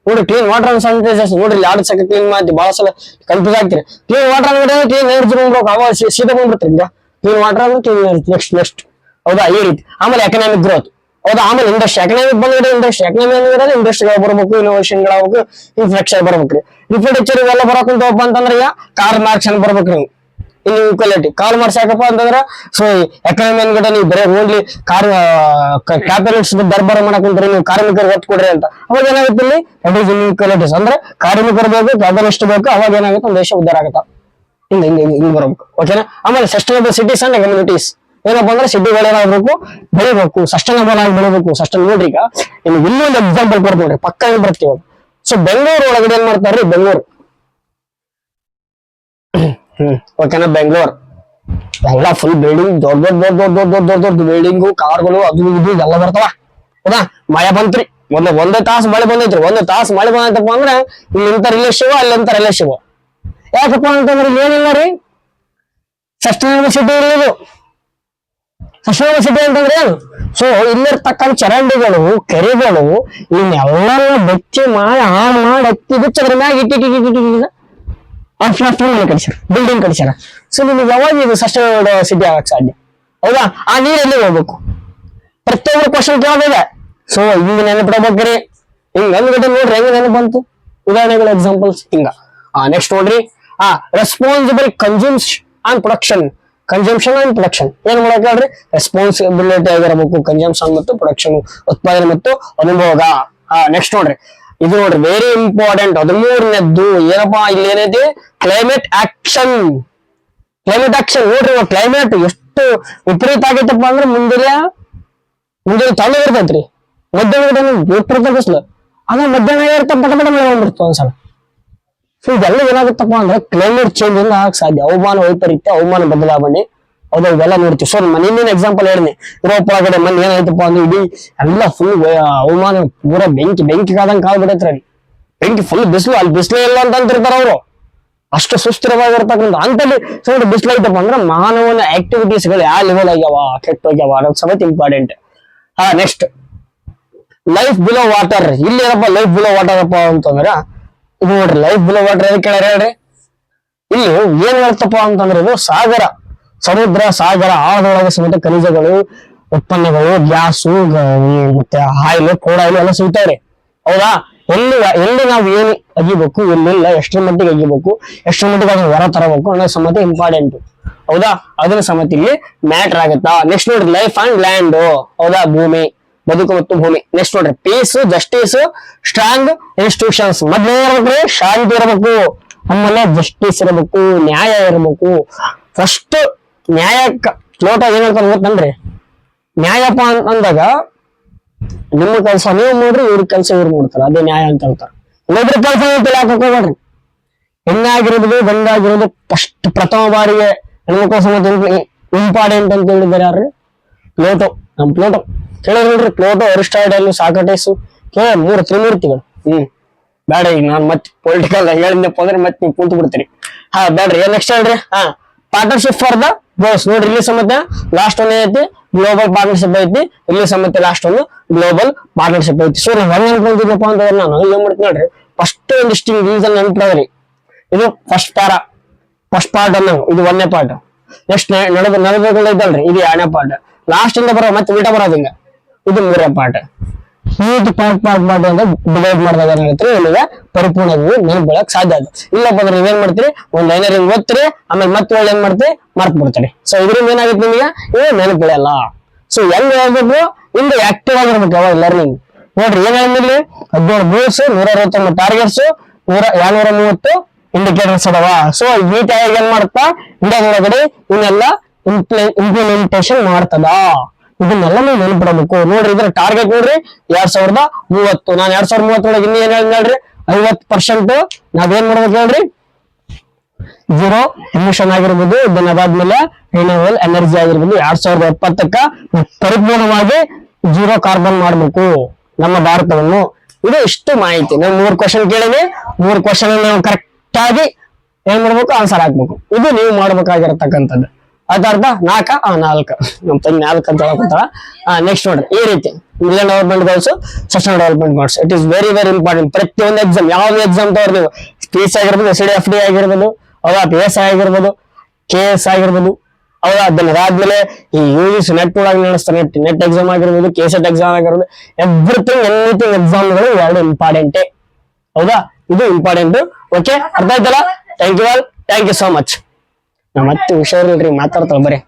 ನೋಡ್ರಿ ಕ್ಲೀನ್ ವಾಟರ್ ಅಂಡ್ ಸ್ಯಾನಿಟೈಸೇಷನ್. ನೋಡ್ರಿ ಎರಡು ಸಕ ಕ್ಲೀನ್ ಮಾಡಿ ಬಹಳ ಸಲ ಕನ್ಫ್ಯೂಸ್ ಆಗ್ತೀರಿ. ಕ್ಲೀನ್ ವಾಟರ್ ಅಂದ್ರೆ ಕ್ಲೀನ್ ಎನರ್ಜಿ ಬಂದ್ಬೇಕು, ಅವಾಗ ಸೀದಾ ಬಂದ್ಬಿಡ್ತೀರಿ. ಈಗ ಕ್ಲೀನ್ ವಾಟರ್ ಅಂದ್ರೆ ಕ್ಲೀನ್ ಎನರ್ಜಿ. ನೆಕ್ಸ್ಟ್ ಹೌದಾ, ಈ ರೀತಿ. ಆಮೇಲೆ ಎಕನಾಮಿಕ್ ಗ್ರೋತ್. ಹೌದಾ, ಆಮೇಲೆ ಇಂಡಸ್ಟ್ರಿ. ಎಕನಾಮಿಕ್ ಬಂದ್ರೆ ಇಂಡಸ್ಟ್ರಿ, ಎಕನಾಮಿ ಅಂದ್ರೆ ಇಂಡಸ್ಟ್ರಿಗಳು ಬರ್ಬೇಕು, ಇನೋವೇಷನ್ ಗಳಾಗಬೇಕು, ಇನ್ಫ್ರಾಸ್ಟ್ರಕ್ಚರ್ ಬರ್ಬೇಕ್ರಿ. ಇನ್ಫ್ರಾಸ್ಟ್ರಕ್ಚರ್ ಇವೆಲ್ಲ ಬರಕುಂತವಪ್ಪ ಅಂತಂದ್ರೆ ಈಗ ಕಾರ್ ಮಾರ್ಕ್ಸ್ ಅನ್ ಬರ್ಬೇಕ್ರಿ. ನೀವು ಇನ್ಇಕ್ವಾಲಿಟಿ ಕಾಲ್ ಮಾರ್ಕ್ಸ್ ಯಾಕಪ್ಪ ಅಂತಂದ್ರ, ಸೊ ಎಕನಾಮಿ ಅನ್ಗಡೆ ನೀವು ಬರೀ ಓನ್ಲಿ ಕಾರ್ ಕ್ಯಾಪಿಟಲಿಸ್ಟ್ ದರ್ಬಾರ ಮಾಡಕ್ ಕುಂತ್ರಿ, ನೀವು ಕಾರ್ಮಿಕರಿಗೆ ಒತ್ತು ಕೊಡ್ರಿ ಅಂತ. ಅವಾಗ ಏನಾಗುತ್ತೆ ಇಲ್ಲಿ ಇನ್ಇಕ್ವಾಲಿಟೀಸ್ ಅಂದ್ರೆ ಕಾರ್ಮಿಕರು ಬೇಕು, ಕ್ಯಾಪಿಟಲಿಸ್ಟ್ ಬೇಕು. ಅವಾಗ ಏನಾಗುತ್ತೆ, ಒಂದು ದೇಶ ಉದ್ಧಾರ ಆಗುತ್ತಾ. ಹಿಂಗ್ ಬರ್ಬೇಕು. ಓಕೆನಾ. ಆಮೇಲೆ ಸಸ್ಟೈನಬಲ್ ಸಿಟೀಸ್ ಅಂಡ್ ಕಮ್ಯುನಿಟೀಸ್. ಏನಪ್ಪಾ ಅಂದ್ರೆ ಸಿಟಿಗಳು ಏನಾಗಬೇಕು, ಬೆಳಿಬೇಕು, ಸಸ್ಟೈನಬಲ್ ಆಗಿ ಬೆಳಿಬೇಕು. ನೋಡ್ರಿ ಈಗ ನಿಮ್ಗೆ ಇನ್ನೊಂದು ಎಕ್ಸಾಂಪಲ್ ಕೊಡ್ತೀವಿ ನೋಡ್ರಿ, ಪಕ್ಕ ಏನ್ ಬರ್ತೀವಿ. ಸೊ ಬೆಂಗಳೂರು ಒಳಗಡೆ ಏನ್ ಮಾಡ್ತಾರ್ರಿ, ಬೆಂಗಳೂರು ಓಕೆನಾ, ಬೆಂಗಳೂರು ಎಲ್ಲ ಫುಲ್ ಬಿಲ್ಡಿಂಗ್, ದೊಡ್ಡ ದೊಡ್ಡ ದೊಡ್ಡ ದೊಡ್ಡ ದೊಡ್ಡ ದೊಡ್ಡ ದೊಡ್ಡ ಬಿಲ್ಡಿಂಗು, ಕಾರ್ಗಳು, ಅದು ಇದು ಎಲ್ಲ ಬರ್ತಾವ. ಹೌದಾ, ಮಳೆ ಬಂತ್ರಿ, ಒಂದೇ ತಾಸು ಮಳೆ ಬಂದೈತ್ರಿ. ಒಂದು ತಾಸು ಮಳೆ ಬಂದೈತಪ್ಪ ಅಂದ್ರೆ ಇಲ್ಲಿ ಇಂತ ರಿಲೇಶಿವ್, ಅಲ್ಲಿ ಅಂತ ರಿಲೇಶಿವ್. ಯಾಕಪ್ಪ ಅಂತಂದ್ರೆ ಇಲ್ಲಿ ಏನಿಲ್ಲ ರೀ, ಸಸ್ಟೈನಬಲ್ ಸಿಟಿ ಇರೋದು. ಸಸ್ಟೈನಬಲ್ ಸಿಟಿ ಅಂತಂದ್ರೆ ಏನು, ಸೊ ಇಲ್ಲಿರ್ತಕ್ಕಂಥ ಚರಂಡಿಗಳು, ಕೆರೆಗಳು ಇವನ್ನೆಲ್ಲ ಬೆಚ್ಚಿ ಮಾಡಿ ಹಾಳು ಮಾಡಿ ಅಕ್ಕಿ ಬಿಚ್ಚ ಅದ್ರ ಮ್ಯಾಗ ಇಟ್ಟಿಟ್ಟಿಟ್ಟಿಟ್ಟಿಟ್ಟಿಲ್ಲ ಮನೆ ಕಡಿಸ್ಯಾರ, ಬಿಲ್ಡಿಂಗ್ ಕಡಿಸ್ಯಾರ. ಸೊ ನಿಮ್ಗೆ ಯಾವಾಗ ಇದು ಸಸ್ಟೈನಬಲ್ ಸಿಟಿ ಆಗಕ್ ಸಾಧ್ಯ. ಹೌದಾ, ಆ ನೀರ್ ಎಲ್ಲಿ ಹೋಗ್ಬೇಕು, ಪ್ರತಿಯೊಬ್ಬರು ಕ್ವಶನ್ ಕೇಳೋದಿದೆ. ಸೊ ಹಿಂಗ ನೆನಪಿಡಬೇಕ್ರಿ. ಹಿಂಗ ಅಂದ್ಬಿಟ್ಟು ನೋಡ್ರಿ ಹೆಂಗ ನೆನಪು ಬಂತು, ಉದಾಹರಣೆಗಳು, ಎಕ್ಸಾಂಪಲ್ಸ್ ಹಿಂಗ. ನೆಕ್ಸ್ಟ್ ನೋಡ್ರಿ, ರೆಸ್ಪಾನ್ಸಿಬಲ್ ಕನ್ಸಂಪ್ಷನ್ ಅಂಡ್ ಪ್ರೊಡಕ್ಷನ್. ಏನ್ ಮಾಡಕ್ ಹೇಳ್ರಿ, ರೆಸ್ಪಾನ್ಸಿಬಿಲಿಟಿ ಆಗಿರಬೇಕು, ಕನ್ಸಂಪ್ಷನ್ ಮತ್ತು ಪ್ರೊಡಕ್ಷನ್, ಉತ್ಪಾದನೆ ಮತ್ತು ಅನುಭೋಗ. ನೆಕ್ಸ್ಟ್ ನೋಡ್ರಿ, ಇದು ನೋಡ್ರಿ ವೆರಿ ಇಂಪಾರ್ಟೆಂಟ್ 13ನೇದ್ದು. ಏನಪ್ಪಾ ಇಲ್ಲಿ ಏನೈತಿ, ಕ್ಲೈಮೇಟ್ ಆಕ್ಷನ್. ನೋಡ್ರಿ, ಕ್ಲೈಮೇಟ್ ಎಷ್ಟು ವಿಪರೀತ ಆಗೈತಪ್ಪ ಅಂದ್ರೆ ಮುಂದೆ ತಣ್ಣಗ ಇರ್ತೈತ್ರಿ, ಮಧ್ಯಾಹ್ನ ವಿಪರೀತ ಬಿಸಿಲು, ಆಗ ಮಧ್ಯಾಹ್ನ ಇರ್ತ ಪಟ ಪಟ ಮಳೆ ಬಂದ್ಬಿಡ್ತು ಒಂದ್ಸಲ. ಸೊ ಇದೆಲ್ಲ ಏನಾಗುತ್ತಪ್ಪ ಅಂದ್ರೆ ಕ್ಲೈಮೇಟ್ ಚೇಂಜ್ ಇಂದ ಆಗಕ್ ಸಾಧ್ಯ. ಹವಾಮಾನ ವೈಪರೀತ್ಯ, ಹವಾಮಾನ ಬದಲಾವಣೆ, ಹೌದಾ, ಇವೆಲ್ಲ ನೋಡ್ತೀವಿ. ಸೊ ಇನ್ನೇನ್ ಎಕ್ಸಾಂಪಲ್ ಹೇಳಿನಿ, ಯುರೋಪ್ ಒಳಗಡೆ ಮನೆ ಏನಾಯ್ತಪ್ಪ ಅಂದ್ರೆ ಇಡೀ ಎಲ್ಲ ಫುಲ್ ಹವಾಮಾನ ಪೂರ ಬೆಂಕಿ ಕಾದಂಗ್ ಕಾಲ್ ಬಿಡೈತ್ರಿ. ಅಲ್ಲಿ ಬೆಂಕಿ ಫುಲ್ ಬಿಸಿಲು, ಅಲ್ಲಿ ಬಿಸಿಲೇ ಇಲ್ಲ ಅಂತ ಅಂತಿರ್ತಾರ ಅವರು, ಅಷ್ಟು ಸುಸ್ಥಿರವಾಗಿರ್ತಕ್ಕಂಥ ಅಂತಲ್ಲಿ. ಸೊ ಬಿಸಿಲು ಐತಪ್ಪ ಅಂದ್ರೆ ಮಾನವನ ಆಕ್ಟಿವಿಟೀಸ್ ಗಳು ಯಾವ ಲೆವೆಲ್ ಆಗ್ಯಾವ, ಕೆಟ್ಟ ಹೋಗ್ಯಾವ ಅನ್ನೋದು ಸಮೇತ important. Next life below water. ಇಲ್ಲಿ ಏನಪ್ಪ ಲೈಫ್ ಬಿಲೋ ವಾಟರ್ ಅಪ್ಪ ಅಂತಂದ್ರ, ಇದು ನೋಡ್ರಿ ಲೈಫ್ ಬಿಲೋ ವಾಟರ್ ಎದಕ್ಕೆ ಕೇಳ್ಯಾರ ಹೇಳ್ರಿ. ಇಲ್ಲಿ ಏನ್ ಹೇಳ್ತಪ್ಪ ಅಂತಂದ್ರೆ, ಇದು ಸಮುದ್ರ ಸಾಗರ ಆಳದೊಳಗೆ ಸಮೇತ ಖನಿಜಗಳು, ಉತ್ಪನ್ನಗಳು, ಗ್ಯಾಸು, ಮತ್ತೆ ಆಯಿಲ್, ಕ್ರೂಡ್ ಆಯಿಲ್ ಎಲ್ಲ ಸಿಗ್ತಾವ್ರಿ. ಹೌದಾ, ಎಲ್ಲಿ ನಾವು ಏನು ಅಗಿಬೇಕು, ಎಲ್ಲಿಲ್ಲ, ಎಷ್ಟರ ಮಟ್ಟಿಗೆ ಅಗಿಬೇಕು, ಎಷ್ಟರ ಮಟ್ಟಿಗೆ ಅದನ್ನ ಹೊರ ತರಬೇಕು ಅನ್ನೋ ಸಮೇತ ಇಂಪಾರ್ಟೆಂಟ್. ಹೌದಾ, ಅದನ್ನ ಸಮೇತ ಇಲ್ಲಿ ಮ್ಯಾಟರ್ ಆಗುತ್ತಾ. ನೆಕ್ಸ್ಟ್ ನೋಡ್ರಿ ಲೈಫ್ ಅಂಡ್ ಲ್ಯಾಂಡ್. ಹೌದಾ, ಭೂಮಿ, ಬದುಕು ಮತ್ತು ಭೂಮಿ. ನೆಕ್ಸ್ಟ್ ನೋಡ್ರಿ ಪೀಸ್, ಜಸ್ಟಿಸ್, ಸ್ಟ್ರಾಂಗ್ ಇನ್ಸ್ಟಿಟ್ಯೂಷನ್ಸ್. ಮೊದ್ಲೇ ಇರ್ಬೇಕ್ರಿ, ಶಾಂತಿ ಇರಬೇಕು, ಆಮೇಲೆ ಜಸ್ಟಿಸ್ ಇರಬೇಕು, ನ್ಯಾಯ ಇರಬೇಕು. ಫಸ್ಟ್ ನ್ಯಾಯಕ್ಕ ಲೋಟ ಏನ್ ಹೇಳ್ತಾರೆ ಗೊತ್ತನ್ರಿ, ನ್ಯಾಯಪ್ಪ ಅಂದಾಗ ನಿಮ್ಮ ಕೆಲಸ ನೀವು ನೋಡ್ರಿ, ಇವ್ರ ಕೆಲಸ ಇವ್ರು ನೋಡ್ತಾರ, ಅದೇ ನ್ಯಾಯ ಅಂತ ಹೇಳ್ತಾರ. ಇನ್ನೊಬ್ರ ಕೆಲಸ ಹಾಕೋಬೇಡ್ರಿ. ಹೆಣ್ಣಾಗಿರೋದು ಗಂಡಾಗಿರೋದು ಫಸ್ಟ್ ಪ್ರಥಮ ಬಾರಿಗೆ ಹೆಣ್ಮಕ್ಳ ಸಮೇತ ಇಂಪಾರ್ಟೆಂಟ್ ಅಂತ ಹೇಳಿದ್ದಾರೆ ಯಾರು, ಪ್ಲೇಟೋ. ನಮ್ ಪ್ಲೇಟೋ ಕೇಳಿದ್ರಿ ಪ್ಲೋಟೋ ಅರಿಸ್ಟಾಟಲ್ ಸಾಕ್ರಟೀಸ್ ಕೇಳ 3 ತ್ರಿಮೂರ್ತಿಗಳು. ಬೇಡ ಈಗ ನಾನ್ ಮತ್ತೆ ಪೊಲಿಟಿಕಲ್ ಹೇಳಿದ್ನಪ್ಪ ಅಂದ್ರೆ ಮತ್ತೆ ನೀವು ಕುಂತು ಬಿಡ್ತೀರಿ. ಬೇಡ್ರಿ ಏನ್ ನೆಕ್ಸ್ಟ್ ಹೇಳ್ರಿ. ಪಾರ್ಟ್ನರ್ಶಿಪ್ ಫಾರ್ ದ ಗೋಲ್ಸ್ ನೋಡ್ರಿ. ಇಲ್ಲಿ ಸಮೇತ ಲಾಸ್ಟ್ ಒಂದ್ ಐತಿ ಗ್ಲೋಬಲ್ ಪಾರ್ಟ್ನರ್ಶಿಪ್ ಐತಿ. ಇಲ್ಲಿ ಸಮೇತ ಲಾಸ್ಟ್ ಒಂದು ಗ್ಲೋಬಲ್ ಪಾರ್ಟ್ನರ್ಶಿಪ್ ಐತಿ. ಸೊ ನಾವ್ ಹೆಂಗ್ ಅನ್ಕೊಂತಿದ್ನಪ್ಪ ಅಂತಂದ್ರೆ ನಾನು ಏನ್ ಮಾಡ್ತೀನಿ ನೋಡ್ರಿ, ಫಸ್ಟ್ ಒಂದಿಷ್ಟು ರೀಸನ್ ನೆನ್ಪಿಡ್ರಿ. ಇದು ಫಸ್ಟ್ ಪಾರ್ಟ್ ಅನ್ನೋ ಇದು 1ನೇ ಪಾರ್ಟ್. ನೆಕ್ಸ್ಟ್ ನಡಬೇಕಲ್ರಿ ಇದು 2ನೇ ಪಾರ್ಟ್. ಲಾಸ್ಟ್ ಇಂದ ಬರೋ ಮತ್ತೆ ಉಲ್ಟಾ ಬರೋದು ಹಿಂಗ ಇದು 3ನೇ ಪಾರ್ಟ್. ಹೀಗೆ ಪಾರ್ಟ್ ಅಂತ ಡಿವೈಡ್ ಮಾಡಿದಾಗ ಏನ್ ಹೇಳ್ತೀರಿ ನಿಮಗೆ ಪರಿಪೂರ್ಣ ನೆನ್ಪಿಡಕ್ ಸಾಧ್ಯ ಅದು. ಇಲ್ಲಪ್ಪ ಅಂದ್ರೆ ನೀವೇನ್ ಮಾಡ್ತೀರಿ ಒಂದ್ ಲೈನರ್ ಹಿಂಗ್ ಓದ್ತೀರಿ ಆಮೇಲೆ ಮತ್ತೆ ಒಳ್ಳೆ ಏನ್ ಮಾಡ್ತೀರಿ ಮರ್ತ್ ಬಿಡ್ತೀರಿ. ಸೊ ಇದರಿಂದ ಏನಾಗುತ್ತೆ ನಿಮಗೆ ಇದು ನೆನಪಿಡಲ್ಲ. ಸೊ ಹೆಂಗ್ ಹೇಳ್ಬೇಕು ಇಂದು ಆಕ್ಟಿವ್ ಆಗಿರ್ಬೇಕು ಯಾವಾಗ ಲರ್ನಿಂಗ್. ನೋಡ್ರಿ ಏನ್ ಹೇಳಿರ್ಲಿ 17 ಗೋಲ್ಸ್, 169 ಟಾರ್ಗೆಟ್ಸ್, 230 ಇಂಡಿಕೇಟರ್ಸ್ ಅದಾವ. ಸೊ ನೀತಿ ಆಯೋಗ ಏನ್ ಮಾಡ್ತಾ ಇಂಡಿಯಾದ ಒಳಗಡೆ ಇವನ್ನೆಲ್ಲ ಇಂಪ್ಲಿಮೆಂಟೇಶನ್ ಮಾಡ್ತದ. ಇದನ್ನೆಲ್ಲ ನೀವು ನೆನಪಿಡಬೇಕು. ನೋಡ್ರಿ ಇದ್ರ ಟಾರ್ಗೆಟ್ ನೋಡ್ರಿ 2030. ನಾನ್ 2030 ಒಳಗೆ ಇನ್ನು ಏನ್ ಹೇಳ್ರಿ 50% ನಾವೇನ್ ಮಾಡ್ಬೇಕು ಹೇಳ್ರಿ ಜೀರೋ ಎಮಿಷನ್ ಆಗಿರ್ಬೋದು. ಇದನ್ನ ಅದಾದ್ಮೇಲೆ ರಿನ್ಯೂವಲ್ ಎನರ್ಜಿ ಆಗಿರ್ಬೋದು 2070ಕ್ಕ ಪರಿಪೂರ್ಣವಾಗಿ ಜೀರೋ ಕಾರ್ಬನ್ ಮಾಡ್ಬೇಕು ನಮ್ಮ ಭಾರತವನ್ನು. ಇದು ಇಷ್ಟು ಮಾಹಿತಿ. ನಾವು 3 ಕ್ವಶನ್ ಕೇಳಿವಿ. 3 ಕ್ವಶನ್ ನಾವು ಕರೆಕ್ಟ್ ಆಗಿ ಏನ್ ಮಾಡ್ಬೇಕು ಆನ್ಸರ್ ಹಾಕ್ಬೇಕು. ಇದು ನೀವು ಮಾಡ್ಬೇಕಾಗಿರತಕ್ಕಂಥದ್ದು. ಅದಾರ್ಧ 4 ನಮ್ ತಂಗಿ 4 ಅಂತ ಹೇಳಕಂತಾಳ. ನೆಕ್ಸ್ಟ್ ನೋಡ್ರಿ ಈ ರೀತಿ million development goals, sustainable development goals. It is very very important. ಪ್ರತಿಯೊಂದು ಎಕ್ಸಾಮ್ ಯಾವ್ದು ಎಕ್ಸಾಮ್ ತಗೋರಿ ನೀವು, ಪೀಸ್ ಆಗಿರ್ಬೋದು, SDFD ಆಗಿರ್ಬೋದು, ಹೌದಾ, PSI ಆಗಿರ್ಬೋದು, KS ಆಗಿರ್ಬೋದು, ಹೌದಾ. ಅದಾದ್ಮೇಲೆ ಈ UGC ನೆಟ್ ಒಳಗೆ ನಡೆಸ್ತಾರೆ. ನೆಟ್ ಎಕ್ಸಾಮ್ ಆಗಿರ್ಬೋದು, KSET ಎಕ್ಸಾಮ್ ಆಗಿರ್ಬೋದು, ಎನಿಥಿಂಗ್ ಎಕ್ಸಾಮ್ಗಳು 2 ಇಂಪಾರ್ಟೆಂಟ್. ಹೌದಾ, ಇದು ಇಂಪಾರ್ಟೆಂಟ್. ಓಕೆ, ಅರ್ಥ ಆಯ್ತಲ್ಲ. Thank you all, thank you so much. ನಾ ಮತ್ತೆ ಹುಷಾರಿಲ್ರಿ ಮಾತಾಡ್ತಾಳ ಬರೀ.